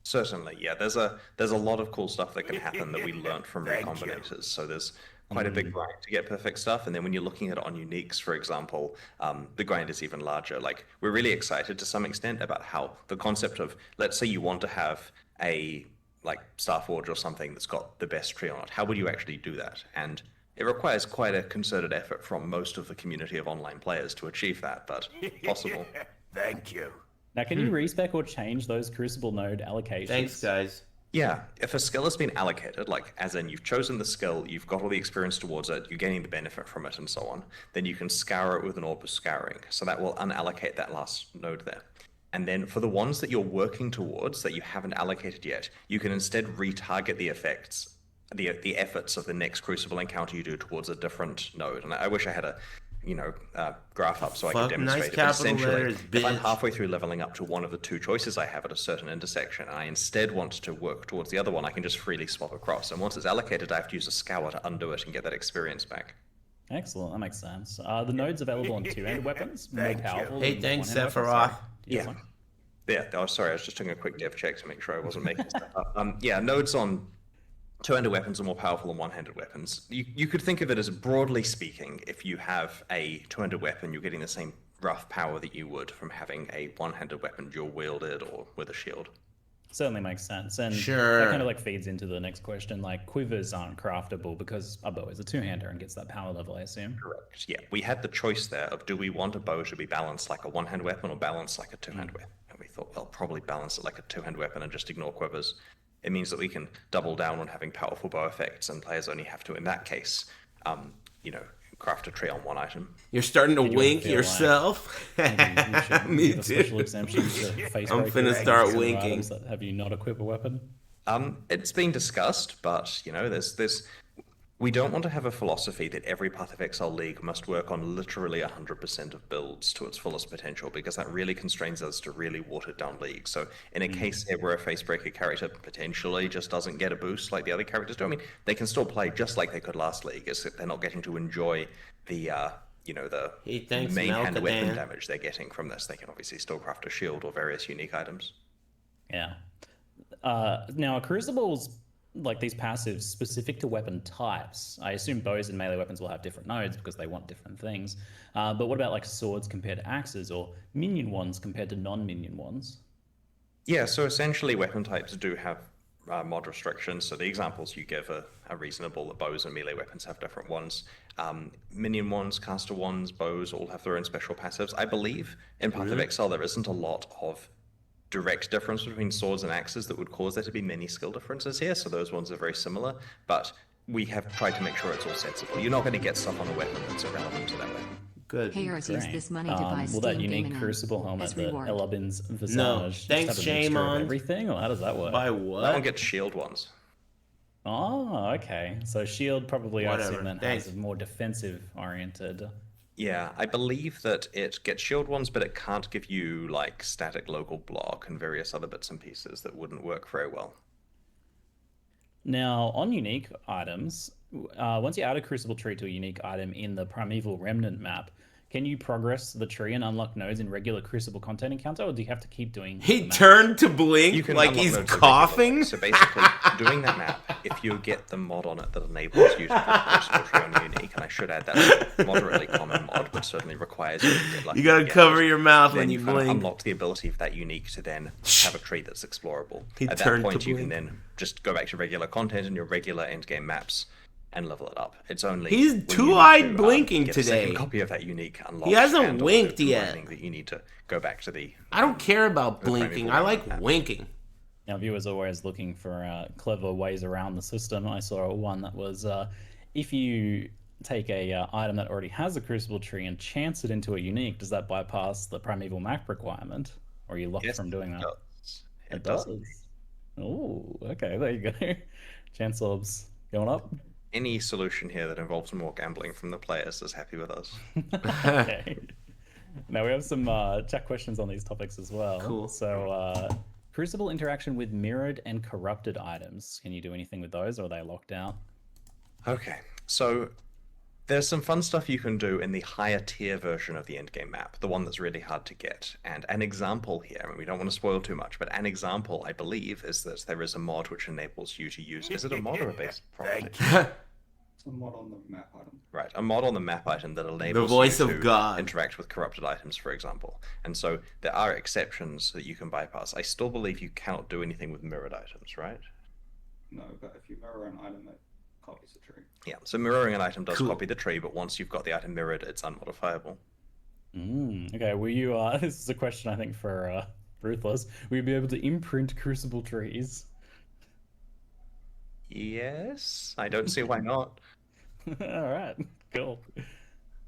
Certainly, yeah. There's a lot of cool stuff that can happen that we learned from recombinators. So there's quite a big grind to get perfect stuff. And then when you're looking at it on uniques, for example, the grind is even larger. Like, we're really excited to some extent about how the concept of, let's say you want to have a like Starforge or something that's got the best tree on it. How would you actually do that? And it requires quite a concerted effort from most of the community of online players to achieve that, but possible. Thank you. Now, can you respec or change those Crucible node allocations? Thanks, guys. Yeah, if a skill has been allocated, like as in you've chosen the skill, you've got all the experience towards it, you're gaining the benefit from it and so on, then you can scour it with an orb of scouring. So that will unallocate that last node there. And then for the ones that you're working towards that you haven't allocated yet, you can instead retarget the effects, the efforts of the next Crucible encounter you do towards a different node. And I wish I had a graph up so I could Fuck, demonstrate nice it. But capital essentially, letters, if I'm bitch. halfway through leveling up to one of the two choices I have at a certain intersection, and I instead want to work towards the other one, I can just freely swap across. And once it's allocated, I have to use a scour to undo it and get that experience back. Excellent, that makes sense. Are the nodes available on two-handed weapons? More Thank you. powerful Hey, than thanks, one-handed weapons? Sephiroth. Sorry. Do you have Yeah. one? Yeah, oh, sorry, I was just doing a quick dev check to make sure I wasn't making stuff up. Yeah, nodes on two-handed weapons are more powerful than one-handed weapons. You could think of it as, broadly speaking, if you have a two-handed weapon, you're getting the same rough power that you would from having a one-handed weapon dual wielded or with a shield. Certainly makes sense. And Sure. that kind of like feeds into the next question. Like, quivers aren't craftable because a bow is a two-hander and gets that power level, I assume. Correct. Yeah, we had the choice there of, do we want a bow to be balanced like a one-hand weapon or balanced like a two-hand weapon? And we thought, well, probably balance it like a two-hand weapon and just ignore quivers. It means that we can double down on having powerful bow effects, and players only have to, in that case, craft a tree on one item. You're starting to You don't wink feel like- yourself. Maybe you should Me give a special too. exemption to face I'm breaker finna and start some winking. items that have you not equip a weapon. It's been discussed, but there's we don't want to have a philosophy that every Path of Exile league must work on literally 100% of builds to its fullest potential, because that really constrains us to really watered down leagues. So in a case here where a Facebreaker character potentially just doesn't get a boost like the other characters do, I mean, they can still play just like they could last league. It's that they're not getting to enjoy the Hey, thanks, main hand weapon Melkadan. damage they're getting from this. They can obviously still craft a shield or various unique items. Yeah. Now, Crucible's like these passives specific to weapon types? I assume bows and melee weapons will have different nodes because they want different things. But what about like swords compared to axes, or minion ones compared to non-minion ones? Yeah, so essentially weapon types do have mod restrictions. So the examples you give are reasonable. The bows and melee weapons have different ones. Minion ones, caster ones, bows all have their own special passives. I believe in Path of Exile there isn't a lot of direct difference between swords and axes that would cause there to be many skill differences here. So those ones are very similar, but we have tried to make sure it's all sensible. You're not going to get stuff on a weapon that's irrelevant to that weapon. Good. Hey, Aris, use this money to buy Will Steam that unique Gaming Crucible as helmet that reward. Elabin's visage No. just Thanks, have a mixture Shaman. of everything, or how does that work? By That one what? gets shield ones. Oh, okay. So shield probably I Whatever. assume then Thanks. has a more defensive oriented. Yeah, I believe that it gets shield ones, but it can't give you like static local block and various other bits and pieces that wouldn't work very well. Now, on unique items, once you add a Crucible tree to a unique item in the Primeval Remnant map, can you progress the tree and unlock nodes in regular Crucible content encounter, or do you have to keep doing the He map? turned to blink You can like unlock he's nodes at coughing. regular. So basically, doing that map, if you get the mod on it that enables you to put Crucible tree on unique, and I should add that's a moderately common mod, but certainly requires you to get lucky You gotta to get cover it, your mouth then when you you've kind of blink. unlocked the ability for that unique to then have a tree that's explorable. He At that turned to point, you can blink. then just go back to regular content and your regular endgame maps and level it up. It's only He's when you need two-eyed to, blinking get a second today. copy of that unique unlocked. He hasn't and winked also yet. complaining that you need to go back to the. I don't care about the Primeval blinking. I like Remnant map. winking. Now, viewers are always looking for clever ways around the system. I saw one that was if you take a item that already has a Crucible tree and chance it into a unique, does that bypass the Primeval map requirement? Or are you locked Yes, from doing that? It does. Oh, okay, there you go. Chance orbs going up. Any solution here that involves more gambling from the players is happy with us. Okay. Now we have some chat questions on these topics as well. Cool. So, Crucible interaction with mirrored and corrupted items. Can you do anything with those, or are they locked out? Okay, so there's some fun stuff you can do in the higher tier version of the endgame map, the one that's really hard to get. And an example here, and we don't want to spoil too much, but an example, I believe, is that there is a mod which enables you to use. Is it a mod or a base property? It's a mod on the map item. Right, a mod on the map item that enables voice you of to God. interact with corrupted items, for example. And so there are exceptions that you can bypass. I still believe you cannot do anything with mirrored items, right? No, but if you mirror an item, it copies the tree. Yeah, so mirroring an item does Cool. copy the tree, but once you've got the item mirrored, it's unmodifiable. Okay, will you, this is a question I think for Ruthless. Will you be able to imprint Crucible trees? Yes, I don't see why not. Alright, cool.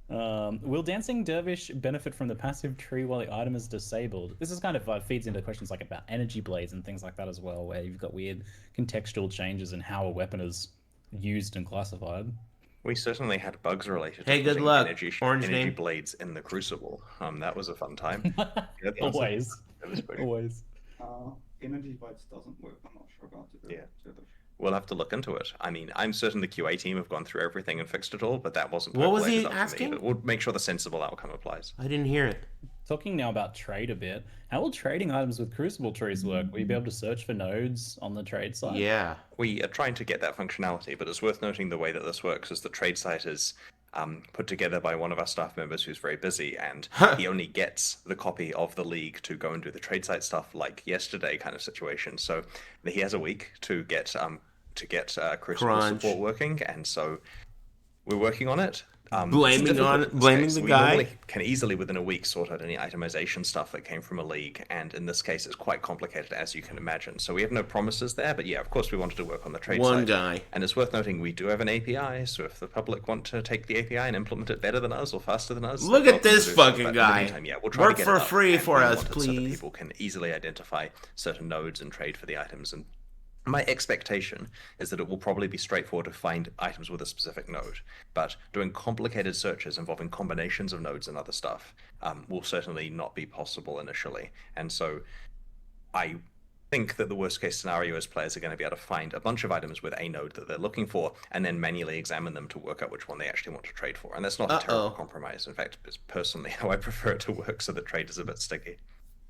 Will Dancing Dervish benefit from the passive tree while the item is disabled? This is kind of feeds into questions like about energy blades and things like that as well, where you've got weird contextual changes in how a weapon is used and classified. We certainly had bugs related to Hey, good putting luck. energy Orange name. blades in the Crucible. That was a fun time. Yeah, that was- Always. that was pretty- Always. Energy bites doesn't work. I'm not sure about it. Yeah. We'll have to look into it. I mean, I'm certain the QA team have gone through everything and fixed it all, but that wasn't. What was populated he up to me, asking? but we'll make sure the sensible outcome applies. I didn't hear it. Talking now about trade a bit, how will trading items with Crucible trees work? Will you be able to search for nodes on the trade site? Yeah. We are trying to get that functionality, but it's worth noting the way that this works is the trade site is put together by one of our staff members who's very busy, and he only gets the copy of the league to go and do the trade site stuff like yesterday kind of situation. So he has a week to get Crucible Crunch. support working, and so we're working on it. Blaming it's difficult in this blaming case. the We guy? normally can easily within a week sort out any itemization stuff that came from a league, and in this case it's quite complicated as you can imagine. So we have no promises there, but yeah, of course we wanted to work on the trade One side. guy. And it's worth noting we do have an API, so if the public want to take the API and implement it better than us or faster than us, Look they're at welcome this to do so. fucking But in the guy. meantime, yeah, we'll try Work to get for it up, free and for we us, want it so that please. people can easily identify certain nodes and trade for the items. And my expectation is that it will probably be straightforward to find items with a specific node, but doing complicated searches involving combinations of nodes and other stuff will certainly not be possible initially. And so I think that the worst case scenario is players are going to be able to find a bunch of items with a node that they're looking for and then manually examine them to work out which one they actually want to trade for. And that's not a terrible compromise. In fact, it's personally how I prefer it to work, so that trade is a bit sticky.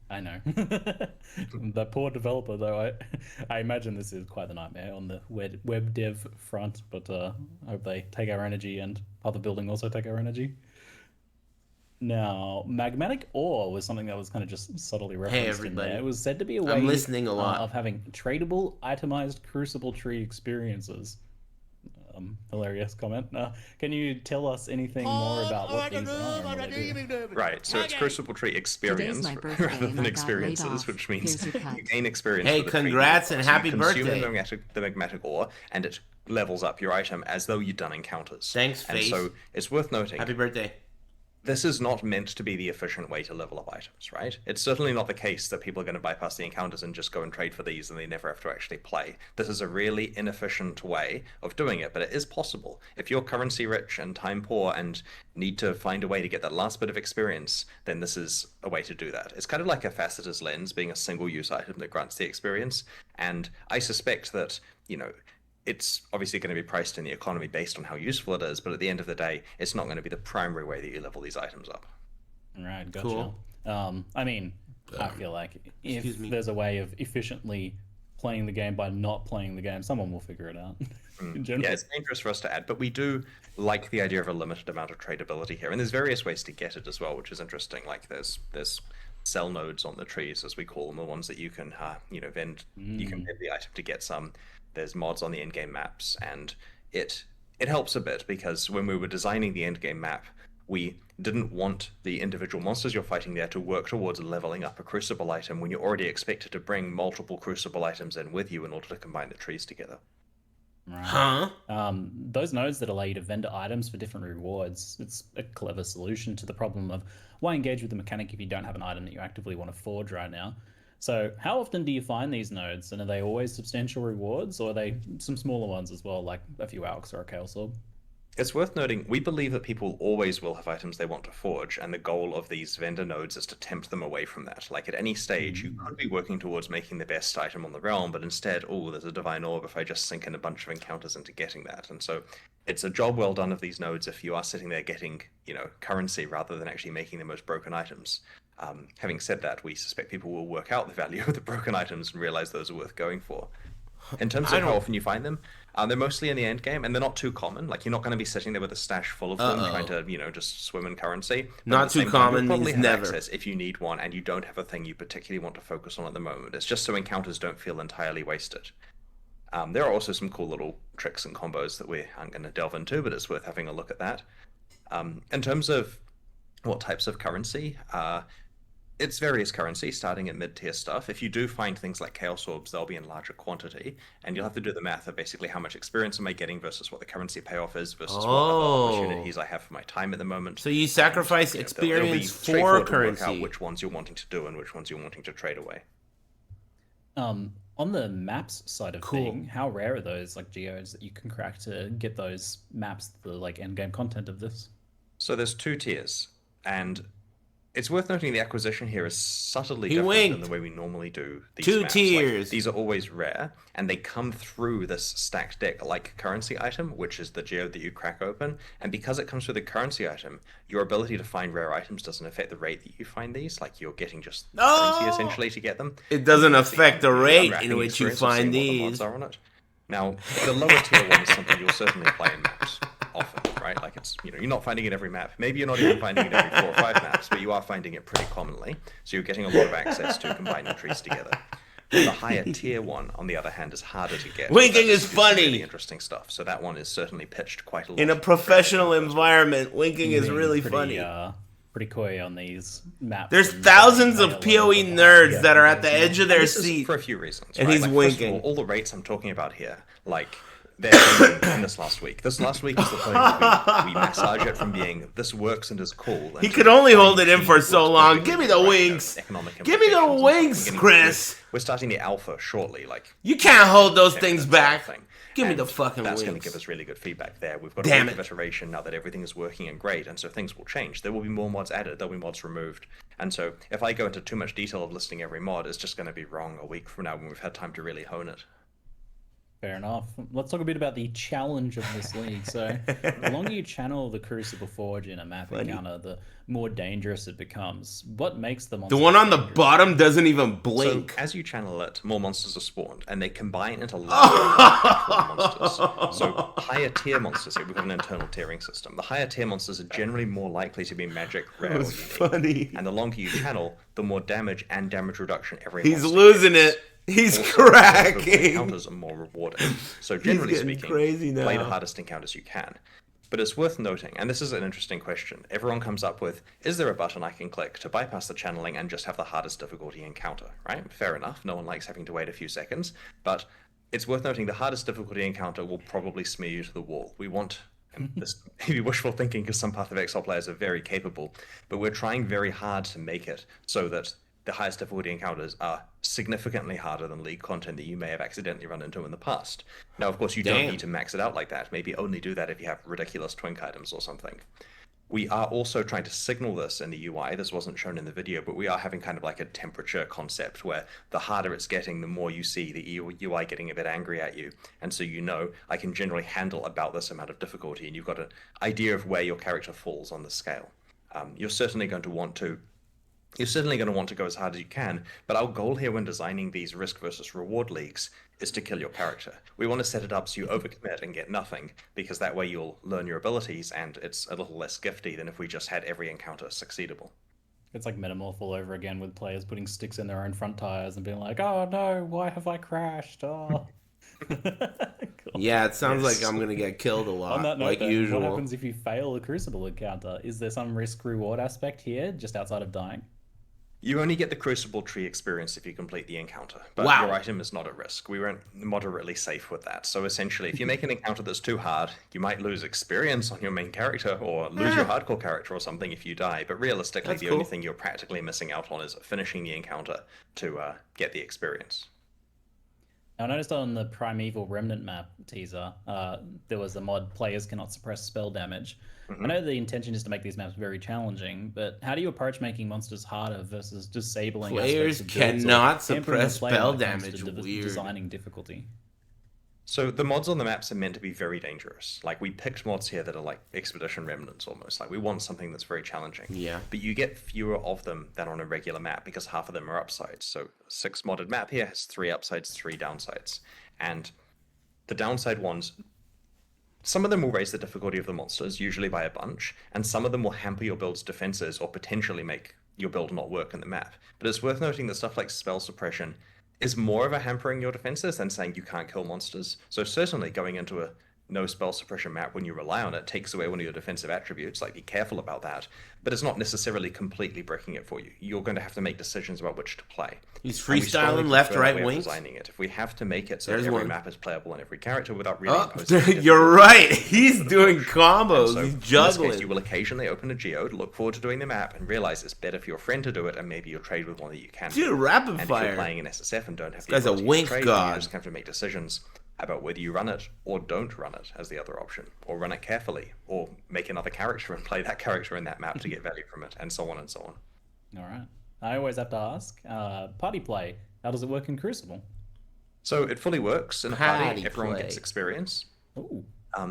I know. The poor developer, though. I imagine this is quite the nightmare on the web dev front, but I hope they take our energy and other building also take our energy. Now, magmatic ore was something that was kind of just subtly referenced in everybody. there. It was said to be a way I'm listening a lot. of having tradable, itemized Crucible tree experiences. Hilarious comment. Can you tell us anything more about what these are? And what they do? Right, so it's Crucible Tree experience my birthday rather and than I got laid experiences, off. which means Here's your cut. you gain experience. Hey, for the tree congrats level. and So happy you consume birthday. the magmatic ore, and it levels up your item as though you'd done encounters. Thanks, And Face. so it's worth noting. Happy birthday. This is not meant to be the efficient way to level up items, right? It's certainly not the case that people are going to bypass the encounters and just go and trade for these and they never have to actually play. This is a really inefficient way of doing it, but it is possible. If you're currency rich and time poor and need to find a way to get that last bit of experience, then this is a way to do that. It's kind of like a Facetor's Lens being a single use item that grants the experience, and I suspect that, it's obviously going to be priced in the economy based on how useful it is, but at the end of the day, it's not going to be the primary way that you level these items up. Right, gotcha. Cool. I mean, I feel like if Excuse me. there's a way of efficiently playing the game by not playing the game, someone will figure it out. In general. Yeah, it's dangerous for us to add, but we do like the idea of a limited amount of tradability here, and there's various ways to get it as well, which is interesting. Like there's cell nodes on the trees, as we call them, the ones that you can vend. You can vend the item to get some. There's mods on the endgame maps, and it helps a bit because when we were designing the endgame map, we didn't want the individual monsters you're fighting there to work towards leveling up a Crucible item when you're already expected to bring multiple Crucible items in with you in order to combine the trees together. Right. Huh? Those nodes that allow you to vendor items for different rewards, it's a clever solution to the problem of why engage with the mechanic if you don't have an item that you actively want to forge right now. So how often do you find these nodes, and are they always substantial rewards, or are they some smaller ones as well, like a few Alks or a Chaos Orb? It's worth noting, we believe that people always will have items they want to forge, and the goal of these vendor nodes is to tempt them away from that. Like at any stage, you could be working towards making the best item on the realm, but instead, oh, there's a Divine Orb if I just sink in a bunch of encounters into getting that. And so it's a job well done of these nodes if you are sitting there getting, currency rather than actually making the most broken items. Having said that, we suspect people will work out the value of the broken items and realize those are worth going for. In terms of how often you find them, they're mostly in the end game, and they're not too common. Like, you're not going to be sitting there with a stash full of them trying to, just swim in currency. But Not at the too same time, common you'll probably means have never. access if you need one and you don't have a thing you particularly want to focus on at the moment. It's just so encounters don't feel entirely wasted. There are also some cool little tricks and combos that we aren't going to delve into, but it's worth having a look at that. In terms of what types of currency, it's various currency, starting at mid-tier stuff. If you do find things like Chaos Orbs, they'll be in larger quantity, and you'll have to do the math of basically how much experience am I getting versus what the currency payoff is versus what other opportunities I have for my time at the moment. So you sacrifice It'll be experience for straightforward to work out currency. which ones you're wanting to do and which ones you're wanting to trade away. On the maps side of thing, how rare are those like geodes that you can crack to get those maps, the like end game content of this? So there's two tiers, and it's worth noting the acquisition here is subtly He different winked. than the way we normally do these Two maps. tiers. These are always rare, and they come through this stacked deck like currency item, which is the geode that you crack open. And because it comes through the currency item, your ability to find rare items doesn't affect the rate that you find these. Like, you're getting just currency essentially to get them. It doesn't affect the rate Unwrapping in which you experience of find seeing what the mods these. are on it. Now, the lower tier one is something you'll certainly play in maps often, right? Like, it's, you're not finding it every map. Maybe you're not even finding it every 4 or 5 maps, but you are finding it pretty commonly. So you're getting a lot of access to combining trees together. The higher tier one, on the other hand, is harder to get. Winking is That's some really funny. interesting stuff. So that one is certainly pitched quite a lot. In a professional environment, winking is really pretty, funny. Pretty coy on these maps. There's and thousands play of a lot PoE them. nerds Yeah, that are at the engagement. edge of their This is seat. for a few reasons. And right? he's Like, first of winking. all the rates I'm talking about here, like, they're in this last week. This last week is the point where we massage it from being this works and is cool. He could only hold it in for so long. Give me the winks. Economic Give me the implications and winks, stuff. Chris. We're starting the alpha shortly. Like, You can't hold those yeah, things that's back. the thing. Give me And the fucking That's going to winks. give us really good feedback there. We've got Damn a week it. of iteration now that everything is working and great, and so things will change. There will be more mods added, there'll be mods removed. And so if I go into too much detail of listing every mod, it's just going to be wrong a week from now when we've had time to really hone it. Fair enough. Let's talk a bit about the challenge of this league. So, the longer you channel the Crucible Forge in a map encounter, the more dangerous it becomes. What makes the monster The one on the dangerous? bottom doesn't even blink. So as you channel it, more monsters are spawned, and they combine into larger monsters. So higher tier monsters, here we have an internal tiering system. The higher tier monsters are generally more likely to be magic, rare, or was unique. funny. And the longer you channel, the more damage and damage reduction every He's monster losing gets. it. He's Also, the cracking. encounters are more rewarding. So generally getting speaking, crazy now. play the hardest encounters you can. But it's worth noting, and this is an interesting question, everyone comes up with, is there a button I can click to bypass the channeling and just have the hardest difficulty encounter, right? Fair enough, no one likes having to wait a few seconds, but it's worth noting the hardest difficulty encounter will probably smear you to the wall. We want, and this may be wishful thinking because some Path of Exile players are very capable, but we're trying very hard to make it so that the highest difficulty encounters are significantly harder than League content that you may have accidentally run into in the past. Now, of course, you don't need to max it out like that. Maybe only do that if you have ridiculous twink items or something. We are also trying to signal this in the UI. This wasn't shown in the video, but we are having kind of like a temperature concept where the harder it's getting, the more you see the UI getting a bit angry at you. And so you know, I can generally handle about this amount of difficulty, and you've got an idea of where your character falls on the scale. You're certainly going to want to go as hard as you can, but our goal here when designing these risk versus reward leagues is to kill your character. We want to set it up so you overcommit and get nothing, because that way you'll learn your abilities and it's a little less gifty than if we just had every encounter succeedable. It's like Metamorph all over again with players putting sticks in their own front tires and being like, oh no, why have I crashed? Oh. Cool. Yeah, it sounds like I'm gonna get killed a lot, On that note, like then, usual. what happens if you fail a Crucible encounter? Is there some risk-reward aspect here, just outside of dying? You only get the Crucible tree experience if you complete the encounter, but Wow. your item is not at risk. We went moderately safe with that. So essentially, if you make an encounter that's too hard, you might lose experience on your main character or lose your hardcore character or something if you die. But realistically, That's the only cool. thing you're practically missing out on is finishing the encounter to get the experience. Now, I noticed on the Primeval Remnant map teaser, there was a mod, players cannot suppress spell damage. I know the intention is to make these maps very challenging, but how do you approach making monsters harder versus disabling Players aspects of builds or cannot hampering the suppress player spell when it comes to damage. Weird. designing difficulty? So the mods on the maps are meant to be very dangerous. Like, we picked mods here that are like Expedition Remnants almost. Like, we want something that's very challenging. Yeah. But you get fewer of them than on a regular map because half of them are upsides. So 6 modded map here has 3 upsides, 3 downsides. And the downside ones, some of them will raise the difficulty of the monsters, usually by a bunch, and some of them will hamper your build's defenses or potentially make your build not work in the map. But it's worth noting that stuff like spell suppression is more of a hampering your defenses than saying you can't kill monsters. So certainly going into a no spell suppression map when you rely on it takes away one of your defensive attributes, like be careful about that, but it's not necessarily completely breaking it for you. You're going to have to make decisions about which to play. He's And we strongly freestyling left, prefer that right, way of wings. designing it. If we have to make it so There's every one. map is playable and every character without really Oh, imposing any you're difficulty. right. He's doing combos. So, He's in this juggling. case, you will occasionally open a geode, look forward to doing the map, and realize it's better for your friend to do it, and maybe you'll trade with one that you can. Dude, do. rapid And if fire. you're playing an SSF and don't have the guy's a ability to wink trade, god. you just have to make decisions about whether you run it or don't run it as the other option, or run it carefully, or make another character and play that character in that map to get value from it, and so on and so on. All right. I always have to ask, party play, how does it work in Crucible? So it fully works in a party. Party Everyone play. gets experience. Ooh.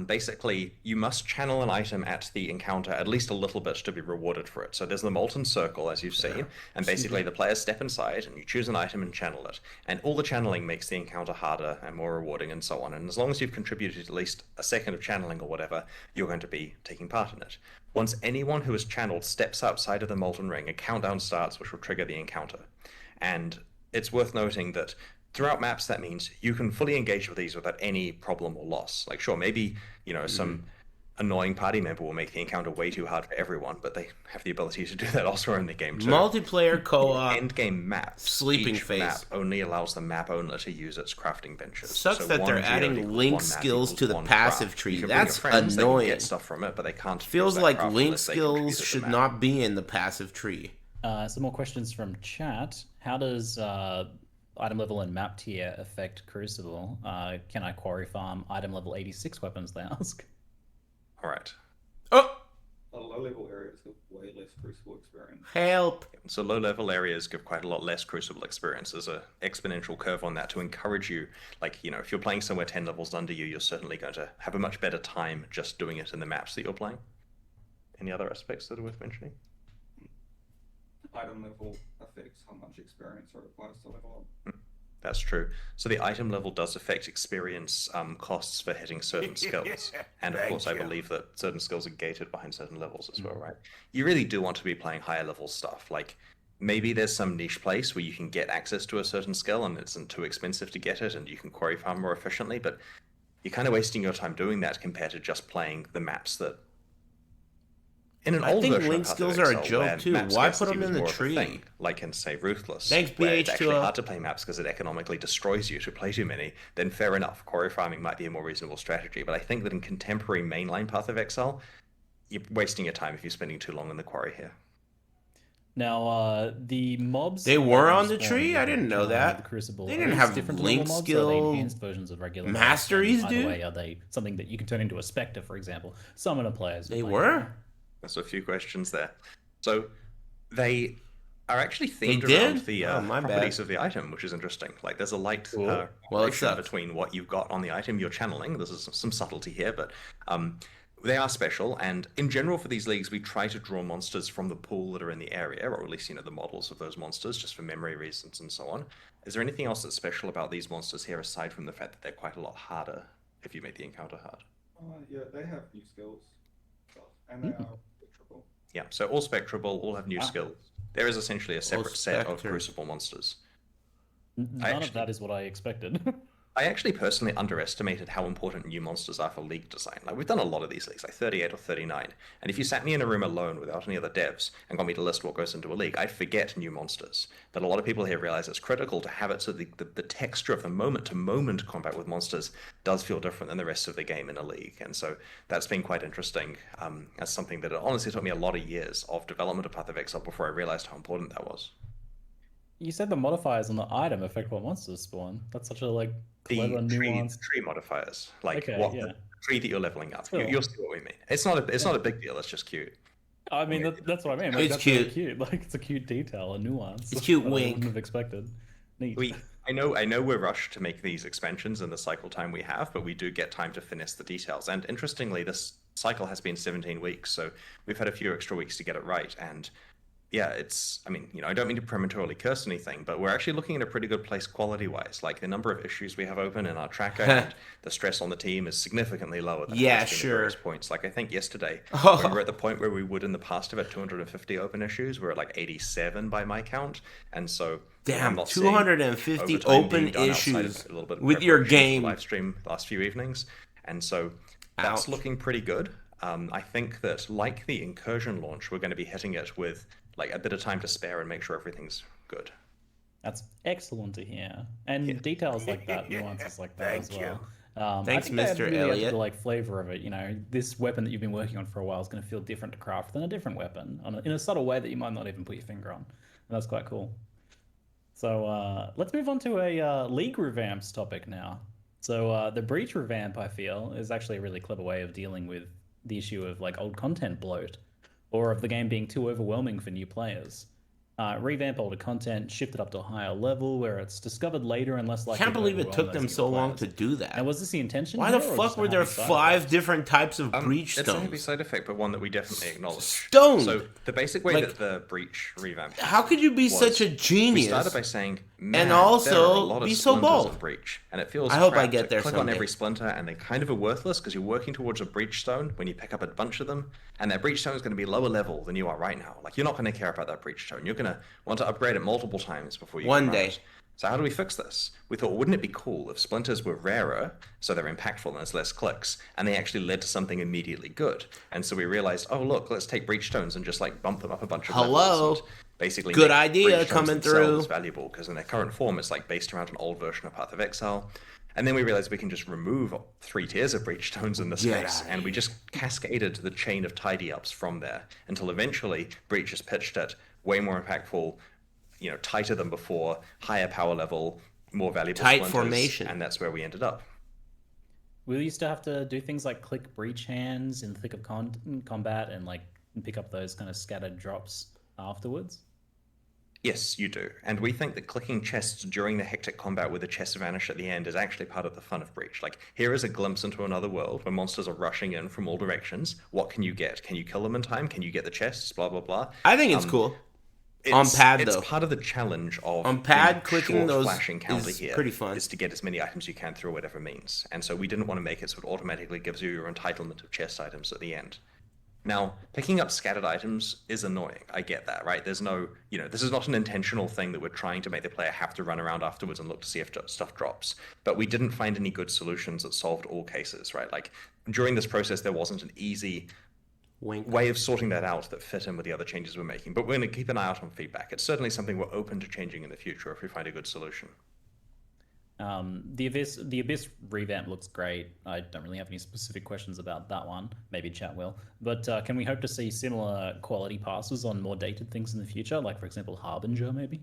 Basically, you must channel an item at the encounter at least a little bit to be rewarded for it. So there's the molten circle, as you've seen, and basically the players step inside and you choose an item and channel it. And all the channeling makes the encounter harder and more rewarding and so on. And as long as you've contributed at least a second of channeling or whatever, you're going to be taking part in it. Once anyone who is channeled steps outside of the molten ring, a countdown starts which will trigger the encounter. And it's worth noting that throughout maps, that means you can fully engage with these without any problem or loss. Like, sure, maybe, some annoying party member will make the encounter way too hard for everyone, but they have the ability to do that elsewhere in the game too. Multiplayer The co-op. end game maps. sleeping each phase. map only allows the map owner to use its crafting benches. Sucks So that one they're geode adding equals link one map skills equals to the one passive craft. tree. You can bring your That's friends, they can annoying. get stuff from it, but they can't. Feels use that like craft link unless they contribute skills to the should map. not be in the passive tree. Some more questions from chat. How does item level and map tier affect Crucible? Can I quarry farm item level 86 weapons, they ask? All right. Oh! I'll low-level areas have way less Crucible experience. Help. So low-level areas give quite a lot less Crucible experience. There's a exponential curve on that to encourage you. Like, you know, if you're playing somewhere 10 levels under you, you're certainly going to have a much better time just doing it in the maps that you're playing. Any other aspects that are worth mentioning? Item level affects how much experience it requires to level up. That's true. So the item level does affect experience costs for hitting certain skills. And of course, I believe that certain skills are gated behind certain levels as well, right? You really do want to be playing higher level stuff. Like, maybe there's some niche place where you can get access to a certain skill and it isn't too expensive to get it and you can quarry farm more efficiently, but you're kind of wasting your time doing that compared to just playing the maps that... In an I old think version link of Path skills of are a Exile, joke where too. map Why put scarcity them was in the more of a tree? thing, like in, say, Ruthless, Thanks, where it's BH2O. actually hard to play maps because it economically destroys you to play too many, then fair enough, quarry farming might be a more reasonable strategy. But I think that in contemporary mainline Path of Exile, you're wasting your time if you're spending too long in the quarry here. Now, the mobs... They were that on the spawn tree? with I didn't know with that. The Crucible, They are didn't these have different link level mobs, or are skill they enhanced versions of regular mobs? masteries, And either dude? way, are they something that you can turn into a Spectre, for example? Summoner players. They play were? There's a few questions there. So they are actually themed They around did? the Oh, my properties bad. of the item, which is interesting. Like, there's a light Well, it correlation sucks. between what you've got on the item you're channeling. There's some subtlety here, but they are special. And in general, for these leagues, we try to draw monsters from the pool that are in the area, or at least, you know, the models of those monsters, just for memory reasons and so on. Is there anything else that's special about these monsters here, aside from the fact that they're quite a lot harder if you make the encounter hard? Yeah, they have new skills, and they are triple. Yeah, so all Spectrable, all have new skills. There is essentially a separate set of Spectre. Crucible monsters. None of that is what I expected. I actually personally underestimated how important new monsters are for league design. Like, we've done a lot of these leagues, like 38 or 39, and if you sat me in a room alone without any other devs and got me to list what goes into a league, I'd forget new monsters. But a lot of people here realize it's critical to have it so the texture of the moment-to-moment combat with monsters does feel different than the rest of the game in a league, and so that's been quite interesting. As something that it honestly took me a lot of years of development of Path of Exile before I realized how important that was. You said the modifiers on the item affect what monsters spawn. That's such a, like, The clever, tree, nuanced... tree modifiers, like Okay, what yeah. the tree that you're leveling up. Cool. You'll see what we mean. It's not a big deal. It's just cute. I mean, that's what I mean. Like, It's that's cute. really cute. Like, it's a cute detail, a nuance. It's cute that I wink. wouldn't have expected. Neat. I know we're rushed to make these expansions in the cycle time we have, but we do get time to finesse the details. And interestingly, this cycle has been 17 weeks, so we've had a few extra weeks to get it right. And yeah, I mean, you know, I don't mean to prematurely curse anything, but we're actually looking at a pretty good place quality-wise. Like, the number of issues we have open in our tracker and the stress on the team is significantly lower than Yeah, it has been at sure. various points. Like, I think yesterday, Oh. we were at the point where we would in the past have had 250 open issues. We're at like 87 by my count. And so, Damn, I'm not seeing 250 overtime open being done outside of issues a little bit of with your preparation for game. the live stream the last few evenings. And so that's Ouch. looking pretty good. I think that, like the Incursion launch, we're going to be hitting it with like a bit of time to spare and make sure everything's good. That's excellent to hear. And details like that, nuances like that as well. Thanks, I think they Mr. really added Elliott. the, like, flavor of it. You know, this weapon that you've been working on for a while is going to feel different to craft than a different weapon in a subtle way that you might not even put your finger on. And that's quite cool. So let's move on to a League revamps topic now. So the Breach revamp, I feel, is actually a really clever way of dealing with the issue of, like, old content bloat, or of the game being too overwhelming for new players. Revamp older content, shift it up to a higher level where it's discovered later and less I likely can't to believe it overwhelm took those them new so long players. to do that. Now, was this the intention? Why the here, or fuck just a were there happy side 5 effect? different types of breach It's a happy stones? side effect, but one that we definitely acknowledge. Stoned! So the basic way Like, that the Breach revamp How could you be was, such a we genius? started by saying, man, and there are a also lot of be so splinters bold? on Breach, and it feels I hope I crap get to there click on someday. every splinter, and they kind of are worthless because you're working towards a Breach stone when you pick up a bunch of them, and that Breach stone is going to be lower level than you are right now. Like, you're not going to care about that Breach stone. You're going to want to upgrade it multiple times before you One can run day. it. So how do we fix this? We thought, wouldn't it be cool if splinters were rarer, so they're impactful and there's less clicks, and they actually led to something immediately good? And so we realized, oh look, let's take breach stones and just like bump them up a bunch of Hello? levels. And basically, Good make idea breach stones coming themselves through. valuable, because in their current form, it's like based around an old version of Path of Exile. And then we realized we can just remove 3 tiers of breach stones in this Get case, outta and we just cascaded the chain of tidy ups from there until eventually breach is pitched at way more impactful, you know, tighter than before, higher power level, more valuable Tight splinters, formation. and that's where we ended up. We used to have to do things like click breach hands in the thick of combat and, like, and pick up those kind of scattered drops afterwards? Yes, you do. And we think that clicking chests during the hectic combat with the chests vanish at the end is actually part of the fun of Breach. Like, here is a glimpse into another world where monsters are rushing in from all directions. What can you get? Can you kill them in time? Can you get the chests? Blah, blah, blah. I think it's cool. On pad, though. It's part of the challenge of on pad, the clicking short those flash encounter is here pretty fun. is to get as many items you can through whatever means. And so we didn't want to make it so it automatically gives you your entitlement of chest items at the end. Now, picking up scattered items is annoying. I get that, right? There's no, this is not an intentional thing that we're trying to make the player have to run around afterwards and look to see if stuff drops. But we didn't find any good solutions that solved all cases, right? Like, during this process, there wasn't an easy way of sorting that out that fit in with the other changes we're making. But we're going to keep an eye out on feedback. It's certainly something we're open to changing in the future if we find a good solution. The Abyss revamp looks great. I don't really have any specific questions about that one. Maybe chat will. But can we hope to see similar quality passes on more dated things in the future? Like, for example, Harbinger, maybe?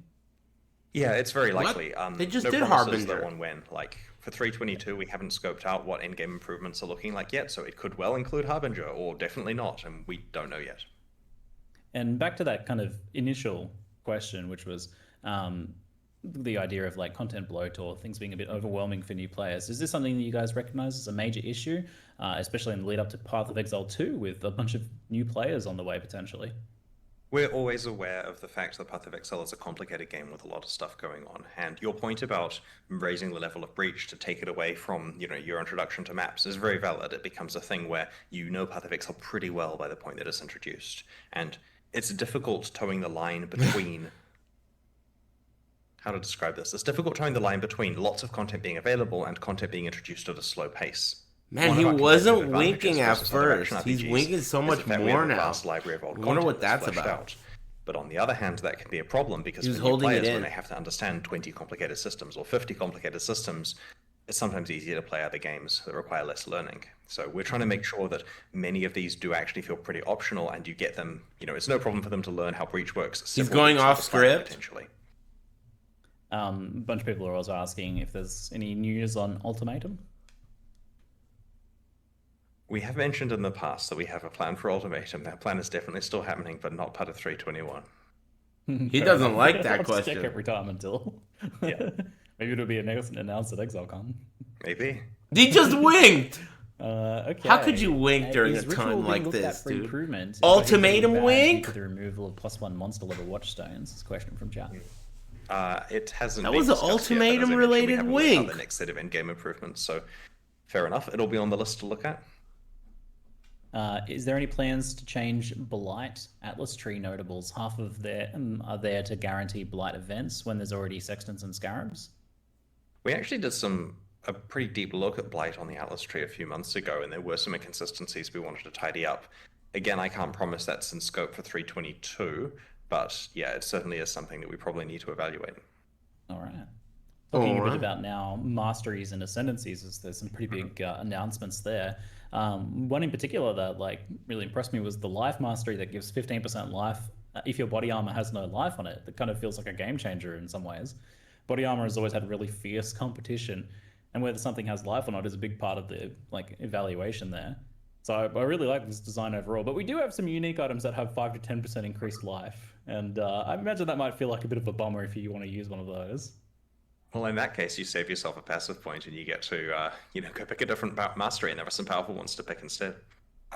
Yeah, it's very likely. They just no did promises Harbinger. That one when. Like, for 322, we haven't scoped out what in-game improvements are looking like yet, so it could well include Harbinger, or definitely not, and we don't know yet. And back to that kind of initial question, which was the idea of like content bloat or things being a bit overwhelming for new players. Is this something that you guys recognize as a major issue, especially in the lead up to Path of Exile 2 with a bunch of new players on the way potentially? We're always aware of the fact that Path of Exile is a complicated game with a lot of stuff going on, and your point about raising the level of Breach to take it away from, your introduction to maps is very valid. It becomes a thing where you know Path of Exile pretty well by the point that it's introduced, and it's difficult towing the line between how to describe this? It's difficult towing the line between lots of content being available and content being introduced at a slow pace. Man, he wasn't winking at first. He's winking so much more now. I wonder what that's about. But on the other hand, that can be a problem because for new players, when they have to understand 20 complicated systems or 50 complicated systems, it's sometimes easier to play other games that require less learning. So we're trying to make sure that many of these do actually feel pretty optional, and you get them, it's no problem for them to learn how Breach works. He's going off script. Potentially. A bunch of people are also asking if there's any news on Ultimatum. We have mentioned in the past that we have a plan for Ultimatum. That plan is definitely still happening, but not part of 321. He doesn't like that question. Stick every time until. Yeah. Maybe it'll be announced at ExileCon. Maybe. He just winked! Okay. How could you wink during a time like this, dude? Ultimatum wink? The removal of +1 monster level watchstones. This question from chat. It hasn't. That was an ultimatum-related wink. The next set of in-game improvements, so fair enough. It'll be on the list to look at. Is there any plans to change Blight Atlas Tree notables? Half of them are there to guarantee Blight events when there's already Sextants and Scarabs. We actually did a pretty deep look at Blight on the Atlas Tree a few months ago, and there were some inconsistencies we wanted to tidy up. Again, I can't promise that's in scope for 322, but yeah, it certainly is something that we probably need to evaluate. All right. Talking a bit about now masteries and ascendancies, there's some pretty big announcements there. One in particular that really impressed me was the life mastery that gives 15% life if your body armor has no life on it. That kind of feels like a game changer in some ways. Body armor has always had really fierce competition, and whether something has life or not is a big part of the evaluation there. So I really like this design overall, but we do have some unique items that have 5 to 10% increased life, and I imagine that might feel like a bit of a bummer if you want to use one of those. Well, in that case, you save yourself a passive point, and you get to, go pick a different mastery, and there are some powerful ones to pick instead.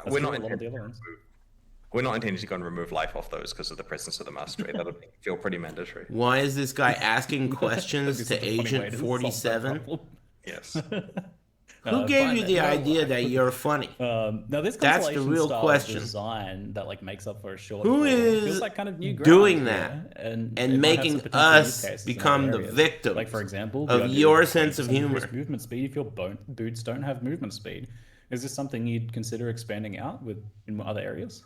We're not intending to go and remove life off those because of the presence of the mastery. That'll feel pretty mandatory. Why is this guy asking questions to Agent 47? Yes. Who gave you the idea that you're funny? Now this That's the real question. Design that makes up for a short. Who is feels like kind of new doing that and making us become the victims? Like for example, of your sense of humor. Movement speed if your boots don't have movement speed. Is this something you'd consider expanding out in other areas?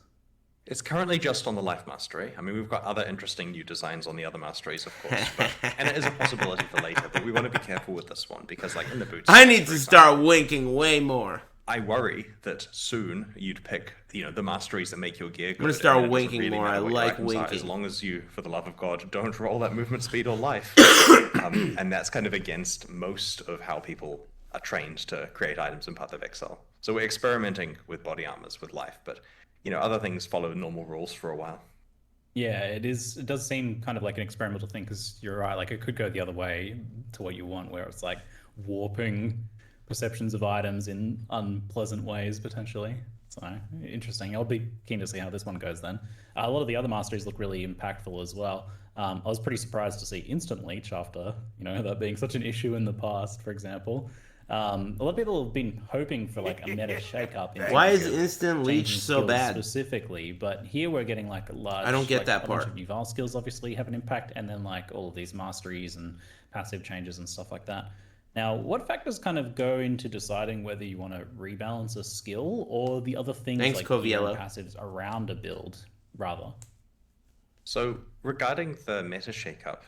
It's currently just on the life mastery. I mean, we've got other interesting new designs on the other masteries, of course, and it is a possibility for later. But we want to be careful with this one because, in the boots, I need to start winking way more. I worry that soon you'd pick, the masteries that make your gear good. I'm gonna start winking really more. I like winking. As long as you, for the love of God, don't roll that movement speed or life. And that's kind of against most of how people are trained to create items in Path of Exile. So we're experimenting with body armors with life, but other things follow normal rules for a while. Yeah, it is. It does seem kind of like an experimental thing because you're right. Like it could go the other way to what you want, where it's like warping perceptions of items in unpleasant ways potentially. So interesting. I'll be keen to see how this one goes then. A lot of the other masteries look really impactful as well. I was pretty surprised to see instant leech after that being such an issue in the past, for example. A lot of people have been hoping for like a meta shakeup. Why is instant leech so bad? Specifically, but here we're getting like a large. I don't get like, that a part. bunch of new Val skills obviously have an impact, and then like all of these masteries and passive changes and stuff like that. Now, what factors kind of go into deciding whether you want to rebalance a skill or the other things like passives around a build, rather? So regarding the meta shakeup,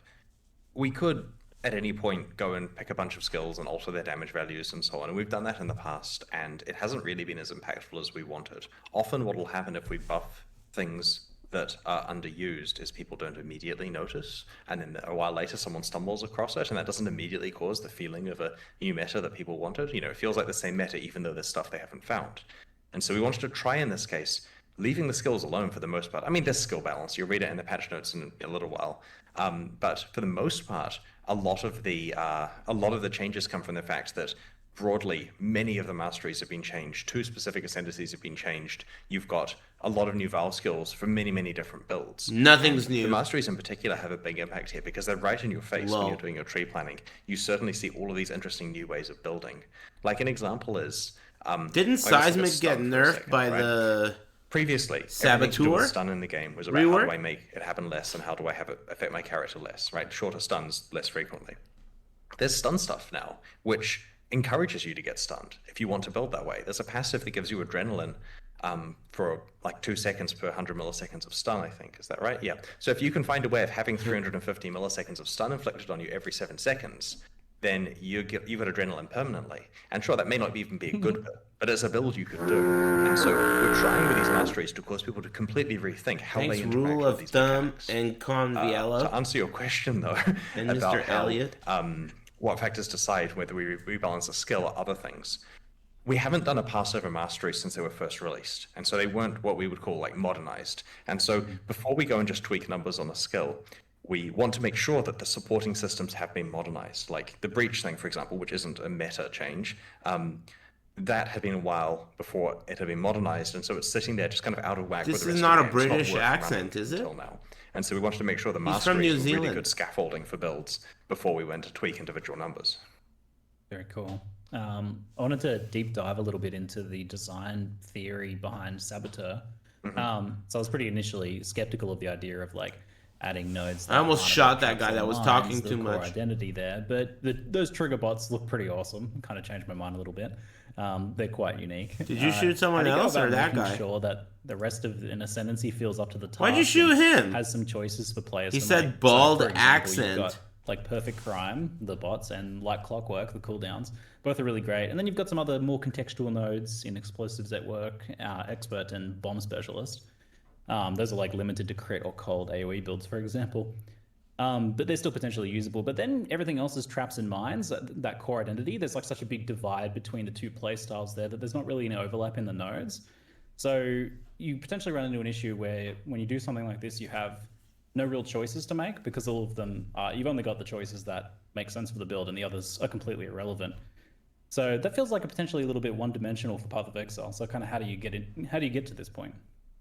we could at any point go and pick a bunch of skills and alter their damage values and so on. And we've done that in the past, and it hasn't really been as impactful as we wanted. Often what will happen if we buff things that are underused is people don't immediately notice, and then a while later someone stumbles across it, and that doesn't immediately cause the feeling of a new meta that people wanted. It feels like the same meta even though there's stuff they haven't found. And so we wanted to try in this case, leaving the skills alone for the most part. I mean, there's skill balance. You'll read it in the patch notes in a little while. But for the most part, a lot of the changes come from the fact that broadly, many of the masteries have been changed. 2 specific ascendancies have been changed. You've got a lot of new Val skills for many, many different builds. Nothing's new. The masteries in particular have a big impact here because they're right in your face when you're doing your tree planning. You certainly see all of these interesting new ways of building. Like an example is... Didn't Seismic get nerfed by the... Previously, Saboteur stun in the game was about how do I make it happen less and how do I have it affect my character less, right? Shorter stuns less frequently. There's stun stuff now, which encourages you to get stunned if you want to build that way. There's a passive that gives you adrenaline for like 2 seconds per 100 milliseconds of stun, I think. Is that right? Yeah. So if you can find a way of having 350 milliseconds of stun inflicted on you every 7 seconds, then you've got adrenaline permanently. And sure, that may not even be a good build, but it's a build you can do. And so we're trying with these masteries to cause people to completely rethink how they interact Rule with of these Thumb mechanics. and Conviello. To answer your question, though, and about Mr. Elliott. What factors decide whether we rebalance a skill or other things. We haven't done a Passover mastery since they were first released, and so they weren't what we would call like modernized. And so before we go and just tweak numbers on a skill, we want to make sure that the supporting systems have been modernized. Like the breach thing, for example, which isn't a meta change, that had been a while before it had been modernized, and so it's sitting there just kind of out of whack with the rest of the game. This is not a British accent, is it? Until now. And so we wanted to make sure the He's from New masteries were really Zealand. good scaffolding for builds before we went to tweak individual numbers. Very cool. I wanted to deep dive a little bit into the design theory behind Saboteur. So I was pretty initially skeptical of the idea of like adding nodes. I almost shot that guy that was talking the too core much. identity there, but those trigger bots look pretty awesome. Kind of changed my mind a little bit. They're quite unique. Did you shoot someone else or that guy? Sure that the rest of an ascendancy feels up to the task. Why'd you shoot him? Has some choices for players. He to said make. bald for example, accent. You've got, like Perfect Crime, the bots, and Like Clockwork, the cooldowns. Both are really great. And then you've got some other more contextual nodes in Explosives at Work, Expert, and Bomb Specialist. Those are like limited to crit or cold AoE builds, for example. But they're still potentially usable. But then everything else is traps and mines, that core identity. There's like such a big divide between the two play styles there that there's not really any overlap in the nodes. So you potentially run into an issue where when you do something like this, you have no real choices to make because all of them you've only got the choices that make sense for the build and the others are completely irrelevant. So that feels like a potentially a little bit one-dimensional for Path of Exile. So kind of how do you get to this point?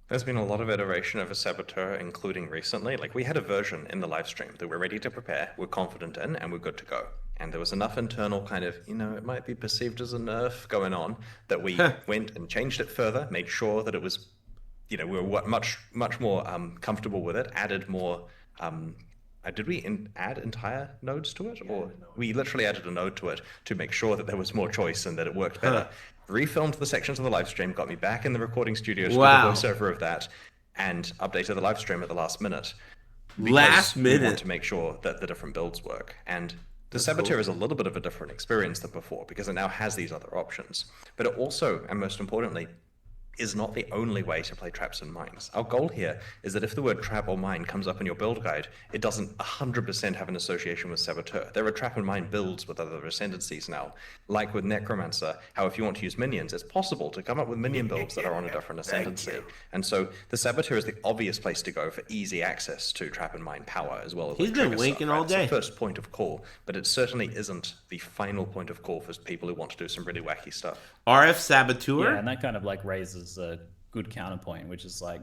There's been a lot of iteration of a Saboteur, including recently. Like, we had a version in the live stream that we're ready to prepare, we're confident in, and we're good to go. And there was enough internal kind of, it might be perceived as a nerf going on that we went and changed it further, made sure that it was, we were much more comfortable with it, added more... did we add entire nodes to it? Or we literally added a node to it to make sure that there was more choice and that it worked better. Refilmed the sections of the live stream, got me back in the recording studio, the voiceover of that, and updated the live stream at the last minute. We want to make sure that the different builds work. And the Saboteur is a little bit of a different experience than before because it now has these other options. But it also, and most importantly, is not the only way to play traps and mines. Our goal here is that if the word trap or mine comes up in your build guide, it doesn't 100% have an association with Saboteur. There are trap and mine builds with other ascendancies now. Like with Necromancer, how if you want to use minions, it's possible to come up with minion builds that are on a different ascendancy. And so the Saboteur is the obvious place to go for easy access to trap and mine power, as well as He's been winking all day. It's the first point of call, but it certainly isn't the final point of call for people who want to do some really wacky stuff. RF Saboteur? Yeah, and that kind of like raises a good counterpoint, which is like,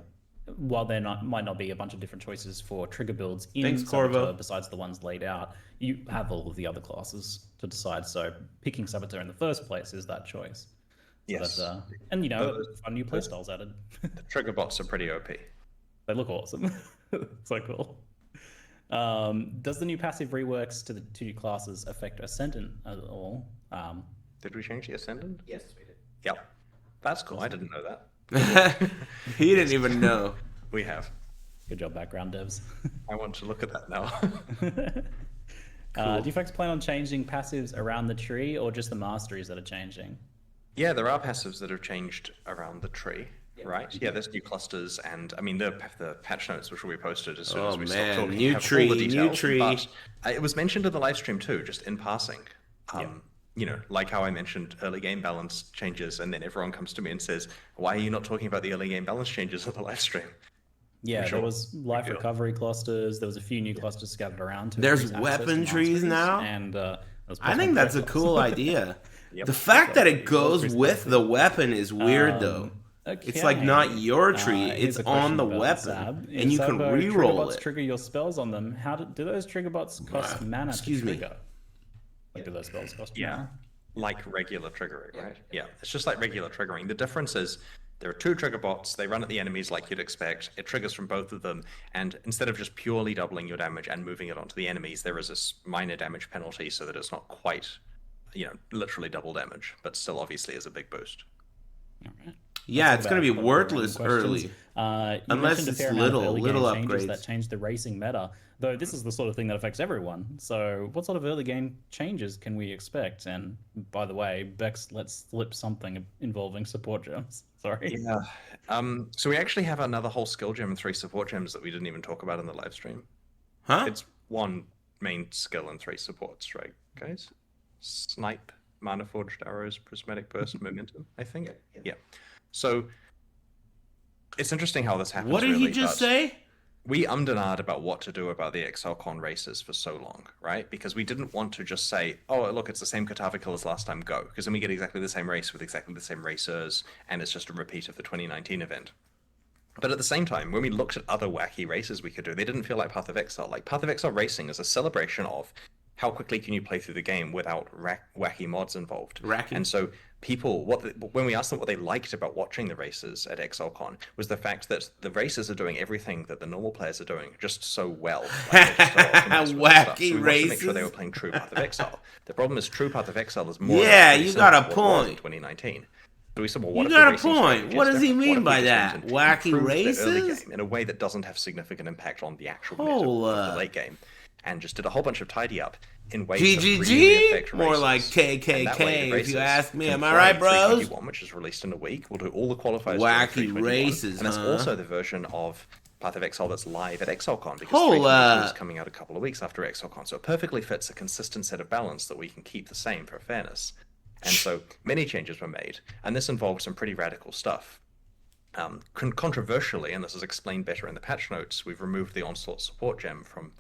while there might not be a bunch of different choices for trigger builds in Saboteur besides the ones laid out, you have all of the other classes to decide. So picking Saboteur in the first place is that choice. Yes. But, and you know, fun new playstyles added. The trigger bots are pretty OP. They look awesome. So cool. Does the new passive reworks to the two classes affect Ascendant at all? Did we change the Ascendant? Yes, we did. Yep. That's cool. I didn't know that. He didn't even know. We have. Good job, background devs. I want to look at that now. Do you folks plan on changing passives around the tree or just the masteries that are changing? Yeah, there are passives that have changed around the tree, right? Yeah, there's new clusters, and I mean the patch notes which will be posted as soon as we stop talking. New have tree, all the details, new tree. But it was mentioned in the live stream too, just in passing. You know, like how I mentioned early game balance changes, and then everyone comes to me and says, "Why are you not talking about the early game balance changes at the live stream?" Yeah, there was life recovery clusters. There was a few new clusters scattered around. There's weapon trees now, and I think that's a cool idea. The fact that it goes with the weapon is weird, though. Okay. It's like not your tree; it's on the weapon, and you can re-roll it. Trigger your spells on them. How do those trigger bots cost mana? Excuse me. Like, do those spells cost mana? Like regular triggering, right? Yeah, it's just like regular triggering. The difference is there are two trigger bots. They run at the enemies like you'd expect. It triggers from both of them, and instead of just purely doubling your damage and moving it onto the enemies, there is this minor damage penalty so that it's not quite, you know, literally double damage, but still obviously is a big boost. All right. Yeah, it's going to be worthless early. You Unless mentioned a it's fair amount of little early game changes upgrades. that change the racing meta, though this is the sort of thing that affects everyone. So what sort of early game changes can we expect? And by the way, Bex, let's flip something involving support gems. Sorry. Yeah. So we actually have another whole skill gem and 3 support gems that we didn't even talk about in the live stream. Huh? It's 1 main skill and 3 supports, right, guys? Snipe, Mana Forged Arrows, Prismatic Burst, Momentum, I think. Yeah. So it's interesting how this happens. What did he just say? We ummed about what to do about the ExileCon races for so long, right? Because we didn't want to just say, oh, look, it's the same Katavi kill as last time, go. Because then we get exactly the same race with exactly the same racers, and it's just a repeat of the 2019 event. But at the same time, when we looked at other wacky races we could do, they didn't feel like Path of Exile. Like, Path of Exile racing is a celebration of how quickly can you play through the game without wacky mods involved. And so people, when we asked them what they liked about watching the races at ExileCon, was the fact that the races are doing everything that the normal players are doing just so well. Like, wacky so we races. wanted to make sure they were playing true Path of Exile. The problem is true Path of Exile is more. Yeah, you got a point. In 2019. So we said, well, what You if got the a point. What does he mean by that? Wacky races? In a way that doesn't have significant impact on the actual meta of the late game, and just did a whole bunch of tidy up in ways that really affect more races. like KKK, if you ask me. Am I right, bros? bros? Which is released in a week. We'll do all the qualifiers. Wacky races, and that's huh? also the version of Path of Exile that's live at ExileCon, because 3.2 is coming out a couple of weeks after ExileCon, so it perfectly fits a consistent set of balance that we can keep the same for fairness. And so many changes were made, and this involved some pretty radical stuff. Controversially, and this is explained better in the patch notes, we've removed the Onslaught support gem from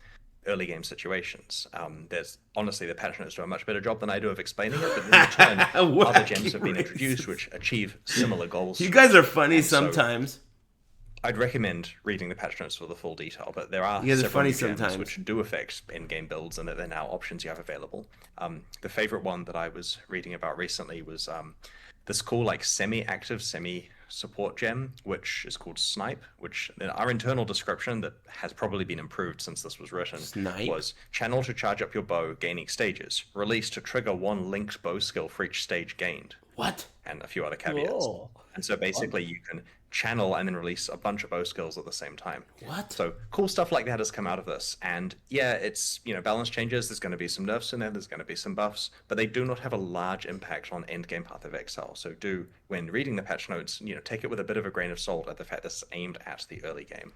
early game situations. There's honestly, the patch notes do a much better job than I do of explaining it, but in return, other gems have been introduced which achieve similar goals. You guys are funny sometimes. I'd recommend reading the patch notes for the full detail, but there are several new gems which do affect in-game builds, and that they're now options you have available. The favorite one that I was reading about recently was this cool, like, semi-active, semi-support gem, which is called Snipe, which our internal description that has probably been improved since this was written was channel to charge up your bow, gaining stages. Release to trigger 1 linked bow skill for each stage gained. What? and a few other caveats. Whoa. And so basically you can channel and then release a bunch of bow skills at the same time. What? So cool stuff like that has come out of this. And yeah, it's, balance changes. There's going to be some nerfs in there. There's going to be some buffs, but they do not have a large impact on endgame Path of Exile. So when reading the patch notes, take it with a bit of a grain of salt at the fact this is aimed at the early game.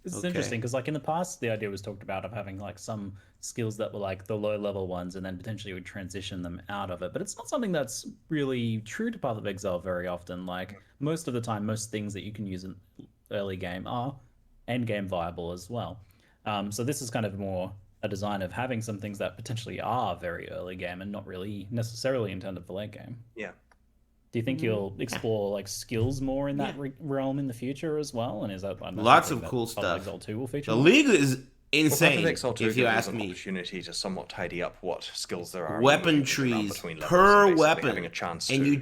This is Okay. interesting because, like, in the past, the idea was talked about of having like some skills that were like the low level ones, and then potentially would transition them out of it. But it's not something that's really true to Path of Exile very often. Like most of the time, most things that you can use in early game are end game viable as well. So this is kind of more a design of having some things that potentially are very early game and not really necessarily intended for late game. Yeah. Do you think you'll explore like skills more in that realm in the future as well? And is that Lots of that cool Path of stuff. Exile 2 will feature? The more? League is Well, Path insane, of Exile 2 if you gives us ask an me. opportunity to somewhat tidy up what skills there are. Weapon and move around trees between levels, per and basically weapon, having a chance and to, you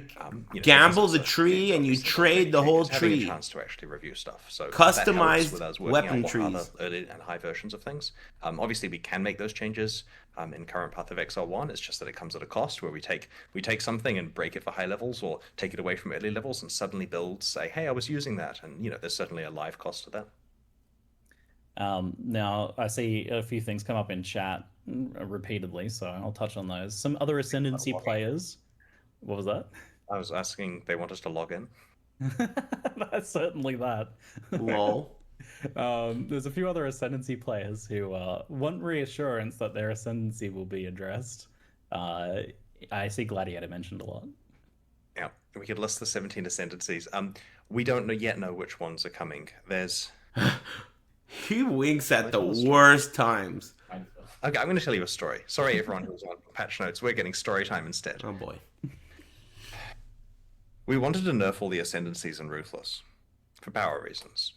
know, gamble visit the certain tree and you areas, trade the whole having tree. a chance to actually review stuff. So Customized that helps with us working weapon out what are trees. the early and high versions of things. Obviously, we can make those changes in current Path of Exile 1. It's just that it comes at a cost where we take something and break it for high levels, or take it away from early levels and suddenly build, say, hey, I was using that, and there's certainly a live cost to that. Now, I see a few things come up in chat repeatedly, so I'll touch on those. Some other Ascendancy players. What was that? I was asking, they want us to log in. That's certainly that. Lol. There's a few other Ascendancy players who want reassurance that their Ascendancy will be addressed. I see Gladiator mentioned a lot. Yeah, we could list the 17 ascendancies. We don't yet know which ones are coming. There's... He winks at the worst times. Okay, I'm going to tell you a story. Sorry, everyone who's on patch notes. We're getting story time instead. Oh boy. We wanted to nerf all the ascendancies in Ruthless for power reasons.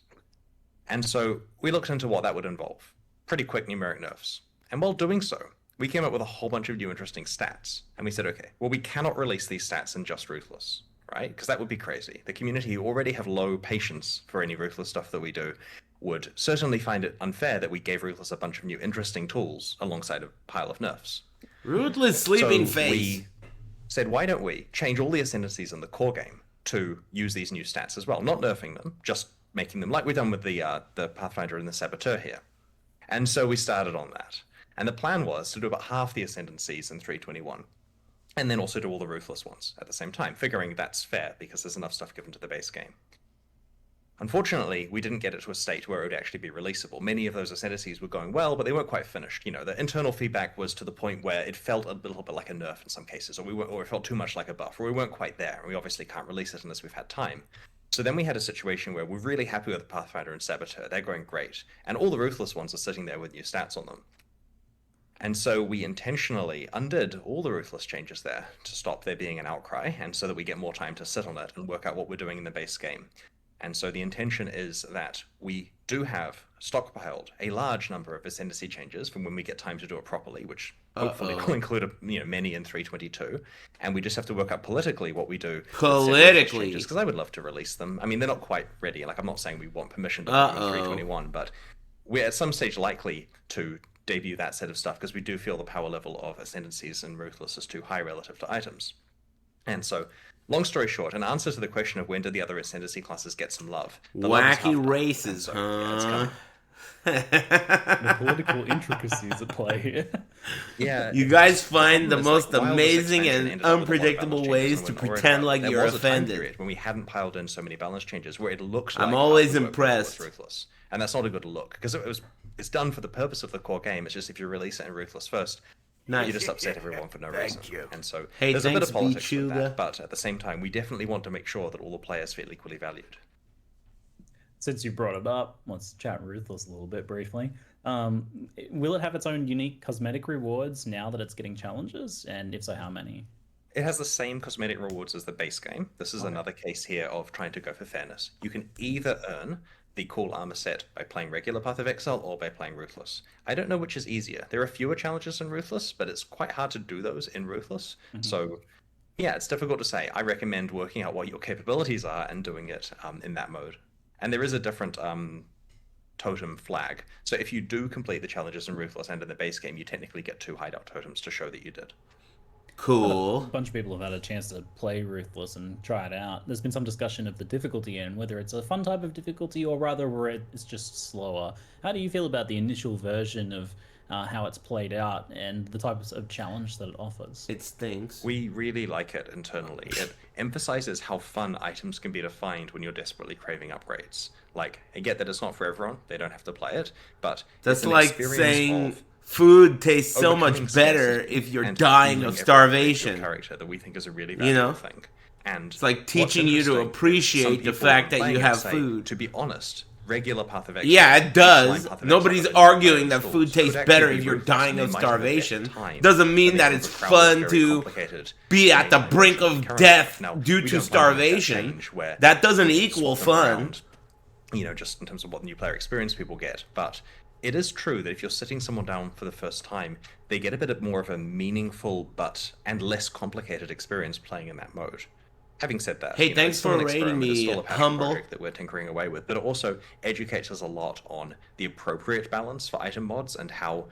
And so we looked into what that would involve. Pretty quick numeric nerfs. And while doing so, we came up with a whole bunch of new interesting stats. And we said, okay, well, we cannot release these stats in just Ruthless, right? Because that would be crazy. The community who already have low patience for any Ruthless stuff that we do would certainly find it unfair that we gave Ruthless a bunch of new interesting tools alongside a pile of nerfs. Ruthless sleeping So face. we said, why don't we change all the ascendancies in the core game to use these new stats as well? Not nerfing them, just making them like we've done with the Pathfinder and the Saboteur here. And so we started on that. And the plan was to do about half the ascendancies in 321, and then also do all the Ruthless ones at the same time, figuring that's fair because there's enough stuff given to the base game. Unfortunately, we didn't get it to a state where it would actually be releasable. Many of those ascendancies were going well, but they weren't quite finished. The internal feedback was to the point where it felt a little bit like a nerf in some cases, or it felt too much like a buff, or we weren't quite there, and we obviously can't release it unless we've had time. So then we had a situation where we're really happy with the Pathfinder and Saboteur. They're going great. And all the Ruthless ones are sitting there with new stats on them. And so we intentionally undid all the Ruthless changes there to stop there being an outcry, and so that we get more time to sit on it and work out what we're doing in the base game. And so the intention is that we do have stockpiled a large number of ascendancy changes from when we get time to do it properly, which hopefully will include many in 322. And we just have to work out politically what we do. Politically. Because I would love to release them. I mean, they're not quite ready. Like, I'm not saying we want permission to do them in 321, but we're at some stage likely to debut that set of stuff because we do feel the power level of ascendancies and Ruthless is too high relative to items. And so, long story short, in answer to the question of when did the other ascendancy classes get some love, the love is half Wacky done. races, So, yeah, it's coming. The political intricacies at play here. Yeah, You guys find the it's most like, while this amazing expansion and ended up with a lot of unpredictable balance ways changes to and whatnot, pretend like there you're was a time offended. period when we hadn't piled in so many balance changes where it looks like I'm half always the work was impressed. Ruthless, and that's not a good look because it's done for the purpose of the core game. It's just if you release it in Ruthless first, Nice. you just upset everyone for no reason. you. And so Hey, there's a bit thanks, of politics with Bichuga. that, but at the same time, we definitely want to make sure that all the players feel equally valued. Since you brought it up, let's chat Ruthless a little bit briefly. Will it have its own unique cosmetic rewards now that it's getting challenges? And if so, how many? It has the same cosmetic rewards as the base game. This is another case here of trying to go for fairness. You can either earn the cool armor set by playing regular Path of Exile or by playing Ruthless. I don't know which is easier. There are fewer challenges in Ruthless, but it's quite hard to do those in Ruthless. So, yeah, it's difficult to say. I recommend working out what your capabilities are and doing it in that mode. And there is a different totem flag. So if you do complete the challenges in Ruthless and in the base game, you technically get 2 hideout totems to show that you did. Cool. A bunch of people have had a chance to play Ruthless and try it out. There's been some discussion of the difficulty and whether it's a fun type of difficulty or rather where it's just slower. How do you feel about the initial version of how it's played out and the types of challenge that it offers? It stinks. We really like it internally. It emphasizes how fun items can be to find when you're desperately craving upgrades. Like, I get that it's not for everyone, they don't have to play it, but That's it's an like experience saying of food tastes so overcoming much better scarcity if you're and dying feeling of every starvation. individual character that we think is a really You know? valuable thing. And It's like what's teaching you to interesting is some appreciate the people fact that playing you it have say, food. To be honest, regular Path of Exile, Yeah, it does. Path of Nobody's Exile, arguing that installs food could tastes actually better be if you're ruthless, and dying they of might have a better starvation. time, Doesn't mean but that they it's overcrowd fun very to complicated be at the main brink language of currently. death Now, due we to don't mind that starvation. change where That doesn't we equal swap them fun. around, you know, just in terms of what new player experience people get. But it is true that if you're sitting someone down for the first time, they get a bit more of a meaningful and less complicated experience playing in that mode. Having said that, Hey, you know, thanks it's still for an rating experiment, it's me, still a passion humble. project that we're tinkering away with, but it also educates us a lot on the appropriate balance for item mods and how,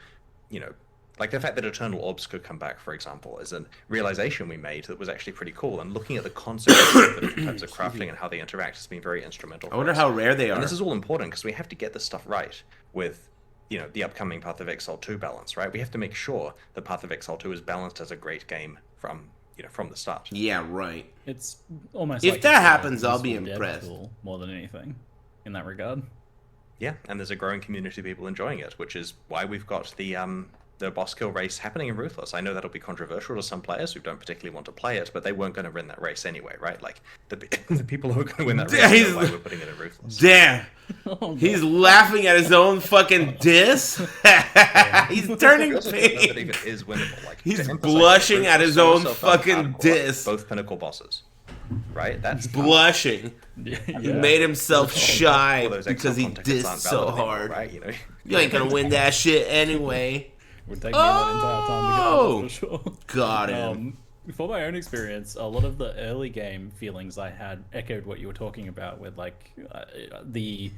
you know, like the fact that Eternal Orbs could come back, for example, is a realization we made that was actually pretty cool. And looking at the consequences of the different types of crafting and how they interact has been very instrumental. I wonder us. how rare they are. And this is all important because we have to get this stuff right with, you know, the upcoming Path of Exile 2 balance, right? We have to make sure that Path of Exile 2 is balanced as a great game from the start. Yeah, right. It's almost If like that it's a happens, I'll be useful dev impressed. tool more than anything in that regard. Yeah, and there's a growing community of people enjoying it, which is why we've got the boss kill race happening in Ruthless. I know that'll be controversial to some players who don't particularly want to play it, but they weren't going to win that race anyway, right? Like, the people who are going to win that race know why we're putting it in Ruthless. Damn. He's laughing at his own fucking diss. He's turning That even pink. is winnable. Like, He's to emphasize blushing that at his Ruthless own is so fun fucking hardcore, diss. Both pinnacle bosses, right? That's Blushing. He made himself shy All those because he extra contexts dissed aren't so valid anymore, hard. right? You know, You ain't gonna win that shit anyway. Would take me that entire time to get that for sure. Got him. For my own experience, a lot of the early game feelings I had echoed what you were talking about with like the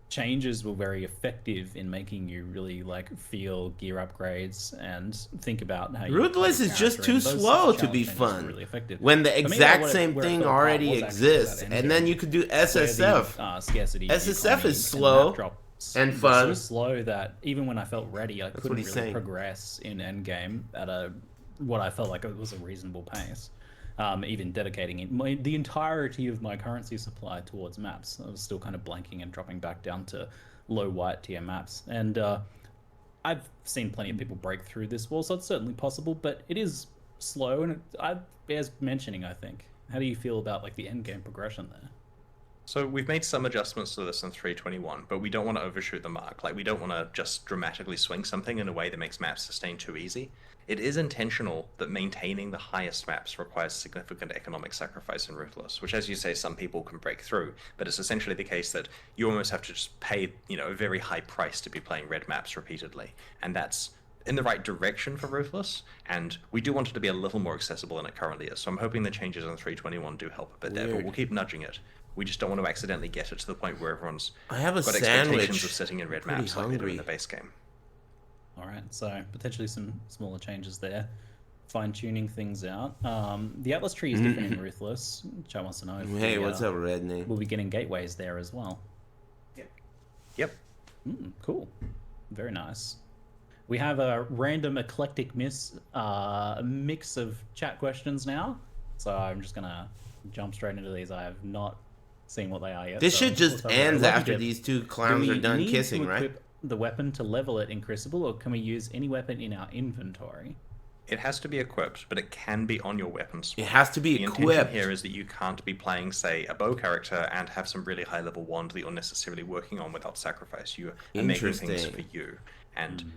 changes were very effective in making you really like feel gear upgrades and think about how you Ruthless play your is just character, too and those slow challenge to be changes were fun. really effective. When the For me, exact where it same fell thing apart already was actually exists, that and then you could do where the, SSF. scarcity SSF economy is slow map drops and was fun. so slow that even when I felt ready, I couldn't he's really saying. progress in endgame at what I felt like it was a reasonable pace. Even dedicating the entirety of my currency supply towards maps, I was still kind of blanking and dropping back down to low white tier maps. And I've seen plenty of people break through this wall, so it's certainly possible, but it is slow and it bears mentioning, I think. How do you feel about like the end game progression there? So we've made some adjustments to this in 3.21, but we don't want to overshoot the mark. Like, we don't want to just dramatically swing something in a way that makes maps sustain too easy. It is intentional that maintaining the highest maps requires significant economic sacrifice in Ruthless, which, as you say, some people can break through, but it's essentially the case that you almost have to just pay, you know, a very high price to be playing red maps repeatedly, and that's in the right direction for Ruthless, and we do want it to be a little more accessible than it currently is, so I'm hoping the changes in 3.21 do help a bit there, but we'll keep nudging it. We just don't want to accidentally get it to the point where everyone's I have a got sandwich. expectations of sitting in red Pretty maps like they do in hungry. the base game. All right, so potentially some smaller changes there, fine-tuning things out. The Atlas tree is different in Ruthless. Chat wants to know if Hey, what's up, Red Name? we'll be getting gateways there as well. Yep. Cool, very nice. We have a random eclectic mix of chat questions now, so I'm just gonna jump straight into these. I have not seen what they are yet. This so shit just let's have a ends look. after these two clowns Do are we done need kissing, to right? equip the weapon to level it in Crucible, or can we use any weapon in our inventory? It has to be equipped, but it can be on your weapon swap. It has to be The intention equipped. here is that you can't be playing, say, a bow character and have some really high level wand that you're necessarily working on without sacrifice. You are making things Interesting. for you. And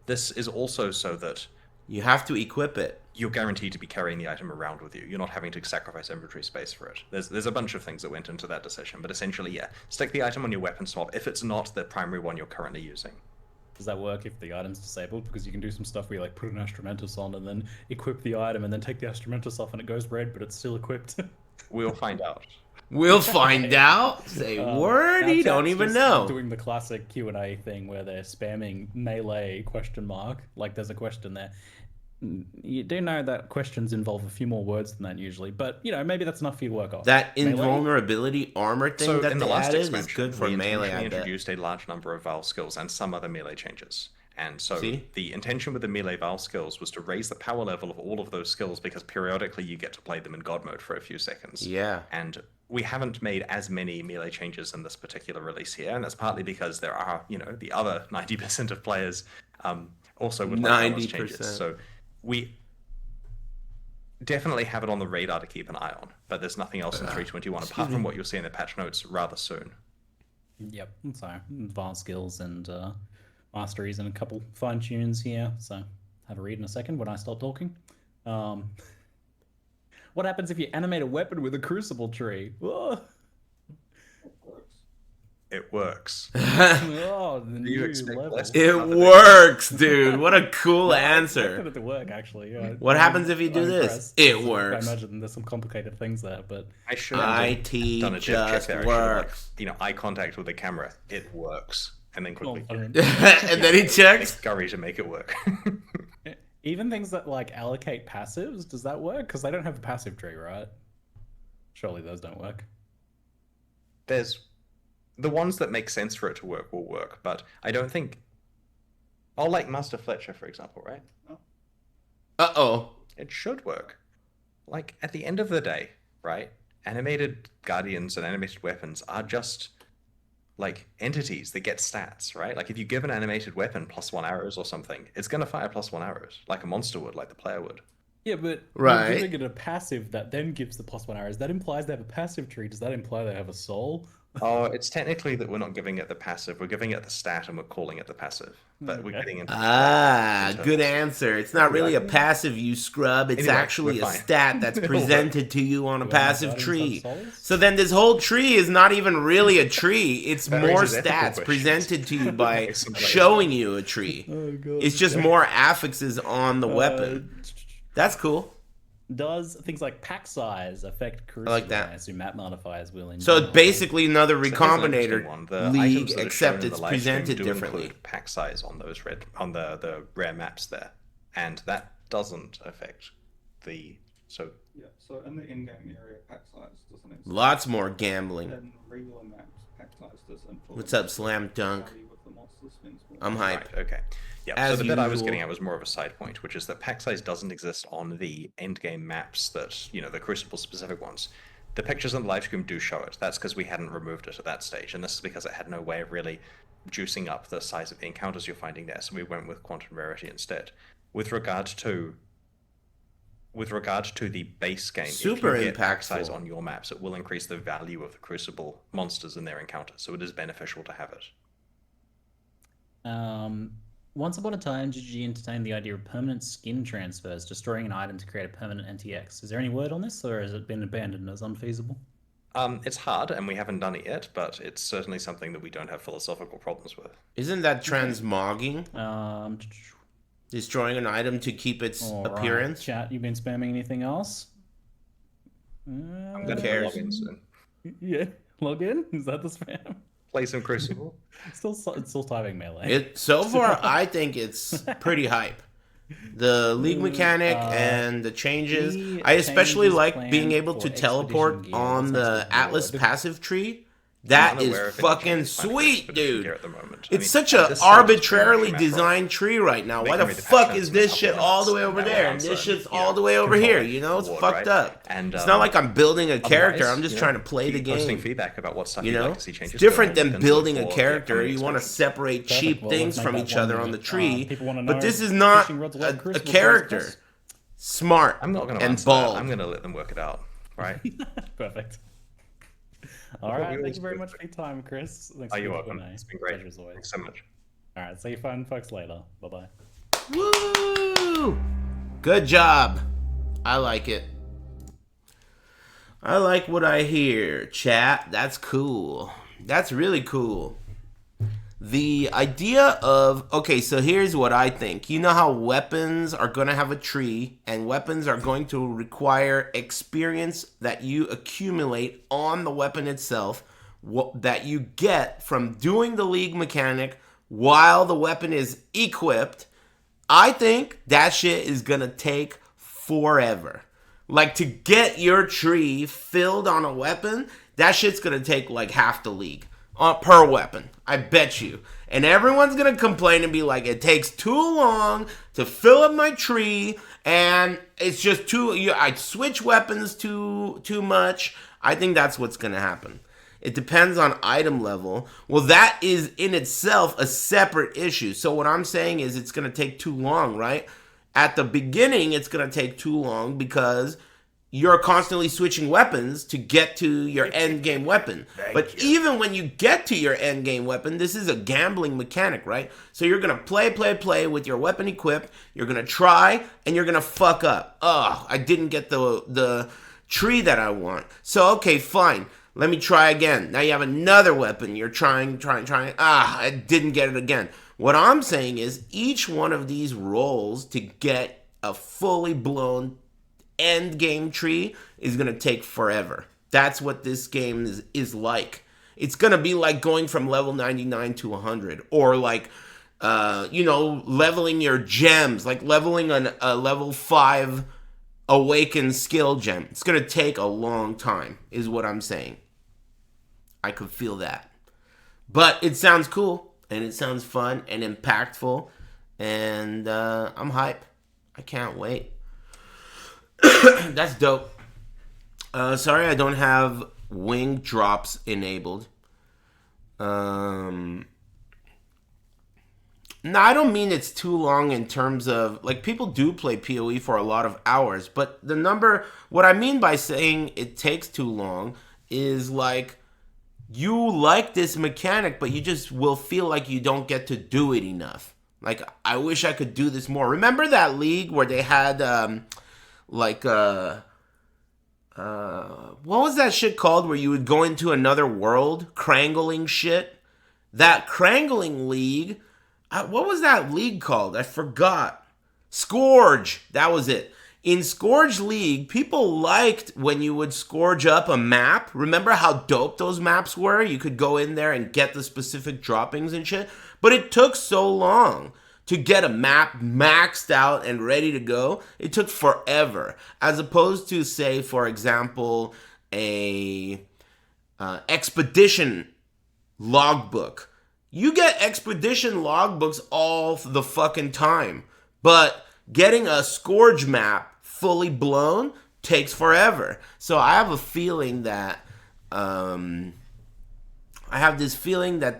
this is also so that You have to equip it. you're guaranteed to be carrying the item around with you. You're not having to sacrifice inventory space for it. There's a bunch of things that went into that decision, but essentially, yeah, stick the item on your weapon swap if it's not the primary one you're currently using. Does that work if the item's disabled? Because you can do some stuff where you like put an Astramentus on and then equip the item and then take the Astramentus off and it goes red, but it's still equipped. We'll find out. We'll find out. Say word, Now you chat's don't even just know. Doing the classic Q&A thing where they're spamming melee ? Like there's a question there. You do know that questions involve a few more words than that usually, but maybe that's enough for you to work off. That Melee? invulnerability armor thing So that in the they last added is expansion, good for we melee, intentionally I bet. introduced a large number of Val skills and some other melee changes. And so See? the intention with the melee Val skills was to raise the power level of all of those skills because periodically you get to play them in God mode for a few seconds. Yeah. And we haven't made as many melee changes in this particular release here, and that's partly because there are, the other 90% of players also would like balance changes. 90%. So we definitely have it on the radar to keep an eye on, but there's nothing else in 321 apart from what you'll see in the patch notes rather soon. Yep. So advanced skills and masteries and a couple fine tunes here. So have a read in a second when I stop talking. What happens if you animate a weapon with a crucible tree? Whoa. It works. Oh, the Do you new expect level. less? It works, dude. What a cool I expected answer. it to work, actually. Yeah. What happens if you do I'm this? impressed. It I works. imagine there's some complicated things there, but I should have IT done a dev check just there. I should have, works. eye contact with the camera. It works. And then quickly And then he checks. scurry to make it work. even things that allocate passives, does that work? Because they don't have a passive tree, right? Surely those don't work. There's the ones that make sense for it to work will work, but I don't think. Oh, like Master Fletcher, for example, right? Uh-oh. It should work. Like, at the end of the day, right? Animated guardians and animated weapons are just like entities that get stats, right? Like if you give an animated weapon +1 arrows or something, it's gonna fire +1 arrows, like a monster would, like the player would. Yeah, but right. You're giving it a passive that then gives the +1 arrows. That implies they have a passive tree. Does that imply they have a soul? Oh, it's technically that we're not giving it the passive. We're giving it the stat and we're calling it the passive. But we're getting into good answer. It's not really a passive, you scrub. It's Anyway, actually we're a fine. stat that's presented to you on a Do any passive guardians tree. have souls? So then this whole tree is not even really a tree. It's That more raises ethical stats questions. presented to you by Makes them play. showing you a tree. Oh, God. It's just more affixes on the weapon. That's cool. Does things like pack size affect Crucible? like that. I assume map modifiers will. So it's basically another So here's an interesting Recombinator one. The league, items that are shown except in it's the live stream presented do differently. include pack size on those the rare maps there, and that doesn't affect the Yeah, so in the in-game area, pack size doesn't exist. Lots more gambling. In regular maps, pack size does influence. What's up, Slam Dunk? value of the monsters being spawned. I'm hype. Right, okay. Yeah, As so the bit I was usual. getting at was more of a side point, which is that pack size doesn't exist on the endgame maps that, the Crucible specific ones. The pictures on the live stream do show it. That's because we hadn't removed it at that stage, and this is because it had no way of really juicing up the size of the encounters you're finding there, so we went with quantum rarity instead. With regard to the base game, Super if you get pack size impactful. on your maps, it will increase the value of the Crucible monsters and their encounters, so it is beneficial to have it. Once upon a time, GG entertained the idea of permanent skin transfers, destroying an item to create a permanent NTX. Is there any word on this, or has it been abandoned as unfeasible? It's hard, and we haven't done it yet, but it's certainly something that we don't have philosophical problems with. Isn't that transmogging? Destroying an item to keep its all right. appearance? Chat, you been spamming anything else? I'm going to cares? log in soon. Yeah, log in. Is that the spam? Play some Crucible. It's still typing melee. So far, I think it's pretty hype. The league mechanic and the changes. the I especially changes like planned being able for to Expedition teleport gear on is the next to Atlas board. passive tree. That I'm is unaware of any fucking changes planned for sweet, Expedition dude. gear at the moment. It's such at a this stage, it's pretty arbitrarily much a matter of designed tree right now. Why making the me the fuck patch is notes in a this couple shit of all the months, way over and that there way and I'm this certain, shit's all the way over control here? You know, it's award, fucked right? up. And, It's not like I'm building a character. otherwise, I'm just trying to play the keep posting game. feedback about what stuff You you'd know, like to see changes it's different to, than and building for a the character. upcoming You want to expansions. separate cheap Well, things let's from make each that other one on the minute. tree. People wanna But know this is if not fishing rods allowed a Crucible character. first? Smart I'm not going to and answer bald. that. I'm going to let them work it out, right? Perfect. All right, thank you very much for your time, Chris. Thanks Are for you the welcome? Q&A. It's been great. Pleasure as always. Thanks so much. All right, see you fun folks later. Bye-bye. Woo! Good job. I like it. I like what I hear, chat. That's cool. That's really cool. The idea of, okay, so here's what I think. You know how weapons are going to have a tree, and weapons are going to require experience that you accumulate on the weapon itself, that you get from doing the league mechanic while the weapon is equipped. I think that shit is gonna take forever. Like, to get your tree filled on a weapon, that shit's gonna take like half the league per weapon. I bet you. And everyone's gonna complain and be like, it takes too long to fill up my tree, and it's just I switch weapons too much. I think that's what's gonna happen. It depends on item level. Well, that is in itself a separate issue. So what I'm saying is it's gonna take too long, right? At the beginning, it's gonna take too long because you're constantly switching weapons to get to your end game weapon. But even when you get to your end game weapon, this is a gambling mechanic, right? So you're going to play with your weapon equipped. You're going to try, and you're going to fuck up. Oh, I didn't get the tree that I want. So, okay, fine. Let me try again. Now you have another weapon. You're trying. I didn't get it again. What I'm saying is each one of these rolls to get a fully blown end game tree is going to take forever. That's what this game is like. It's going to be like going from level 99 to 100, or like leveling your gems, like leveling a level 5 awakened skill gem. It's going to take a long time is what I'm saying. I could feel that. But it sounds cool, and it sounds fun and impactful, and I'm hype. I can't wait. That's dope. Sorry I don't have wing drops enabled. No, I don't mean it's too long in terms of, like, people do play PoE for a lot of hours, but what I mean by saying it takes too long is, like, you like this mechanic, but you just will feel like you don't get to do it enough. Like, I wish I could do this more. Remember that league where they had, what was that shit called where you would go into another world? Krangling shit? That Krangling league, what was that league called? I forgot. Scourge, that was it. In Scourge League, people liked when you would scourge up a map. Remember how dope those maps were? You could go in there and get the specific droppings and shit. But it took so long to get a map maxed out and ready to go. It took forever. As opposed to, say, for example, a expedition logbook. You get expedition logbooks all the fucking time. But getting a Scourge map fully blown takes forever. So I have a feeling that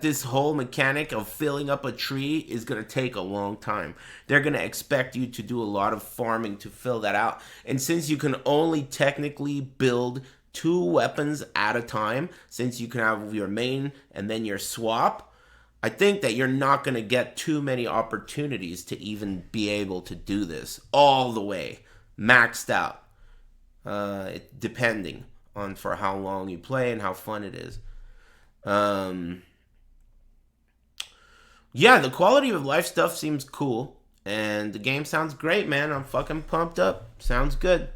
this whole mechanic of filling up a tree is going to take a long time. They're going to expect you to do a lot of farming to fill that out. And since you can only technically build 2 weapons at a time, since you can have your main and then your swap, I think that you're not going to get too many opportunities to even be able to do this all the way, maxed out, depending on for how long you play and how fun it is. Yeah, the quality of life stuff seems cool, and the game sounds great, man. I'm fucking pumped up. Sounds good.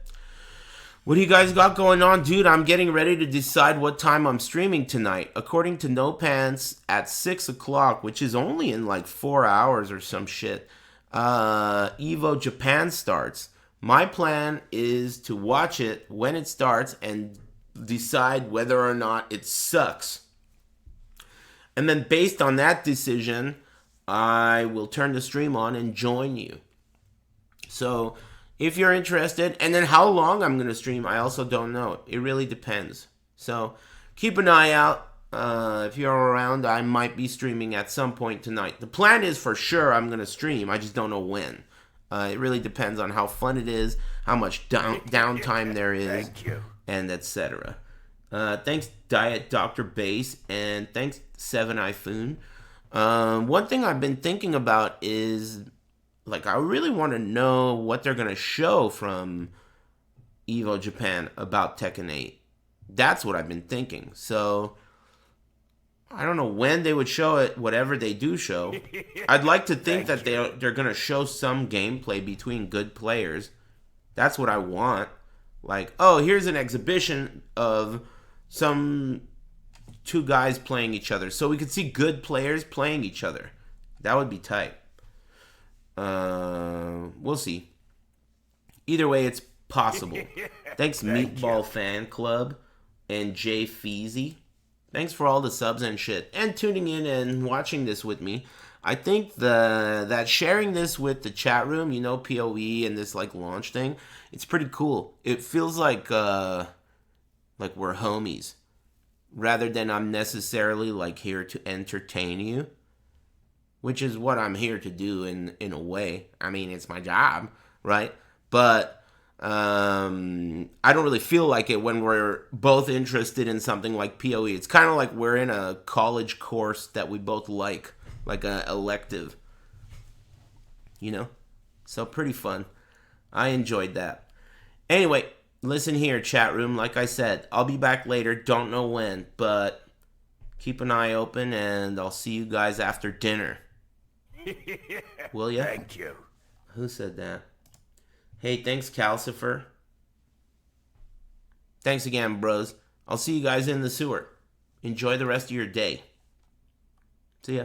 What do you guys got going on? Dude, I'm getting ready to decide what time I'm streaming tonight. According to No Pants, at 6 o'clock, which is only in like 4 hours or some shit, Evo Japan starts. My plan is to watch it when it starts and decide whether or not it sucks. And then based on that decision, I will turn the stream on and join you. So if you're interested, and then how long I'm going to stream, I also don't know. It really depends. So keep an eye out. If you're around, I might be streaming at some point tonight. The plan is for sure I'm going to stream. I just don't know when. It really depends on how fun it is, how much downtime there is, and etc. Thanks, Diet Dr. Base, and thanks, 7iPhone. One thing I've been thinking about is, like, I really want to know what they're going to show from Evo Japan about Tekken 8. That's what I've been thinking. So I don't know when they would show it, whatever they do show. I'd like to think that they're going to show some gameplay between good players. That's what I want. Like, oh, here's an exhibition of some 2 guys playing each other. So we could see good players playing each other. That would be tight. We'll see. Either way, it's possible. Thanks, Meatball Fan Club and Jay Feezy. Thanks for all the subs and shit, and tuning in and watching this with me. I think that sharing this with the chat room, you know, PoE and this like launch thing, it's pretty cool. It feels like we're homies, rather than I'm necessarily like here to entertain you, which is what I'm here to do in a way. I mean, it's my job, right? But I don't really feel like it when we're both interested in something like PoE. It's kind of like we're in a college course that we both like a elective, you know? So pretty fun. I enjoyed that. Anyway, listen here, chat room. Like I said, I'll be back later. Don't know when, but keep an eye open, and I'll see you guys after dinner. Will ya? Thank you. Who said that? Hey, thanks, Calcifer. Thanks again, bros. I'll see you guys in the sewer. Enjoy the rest of your day. See ya.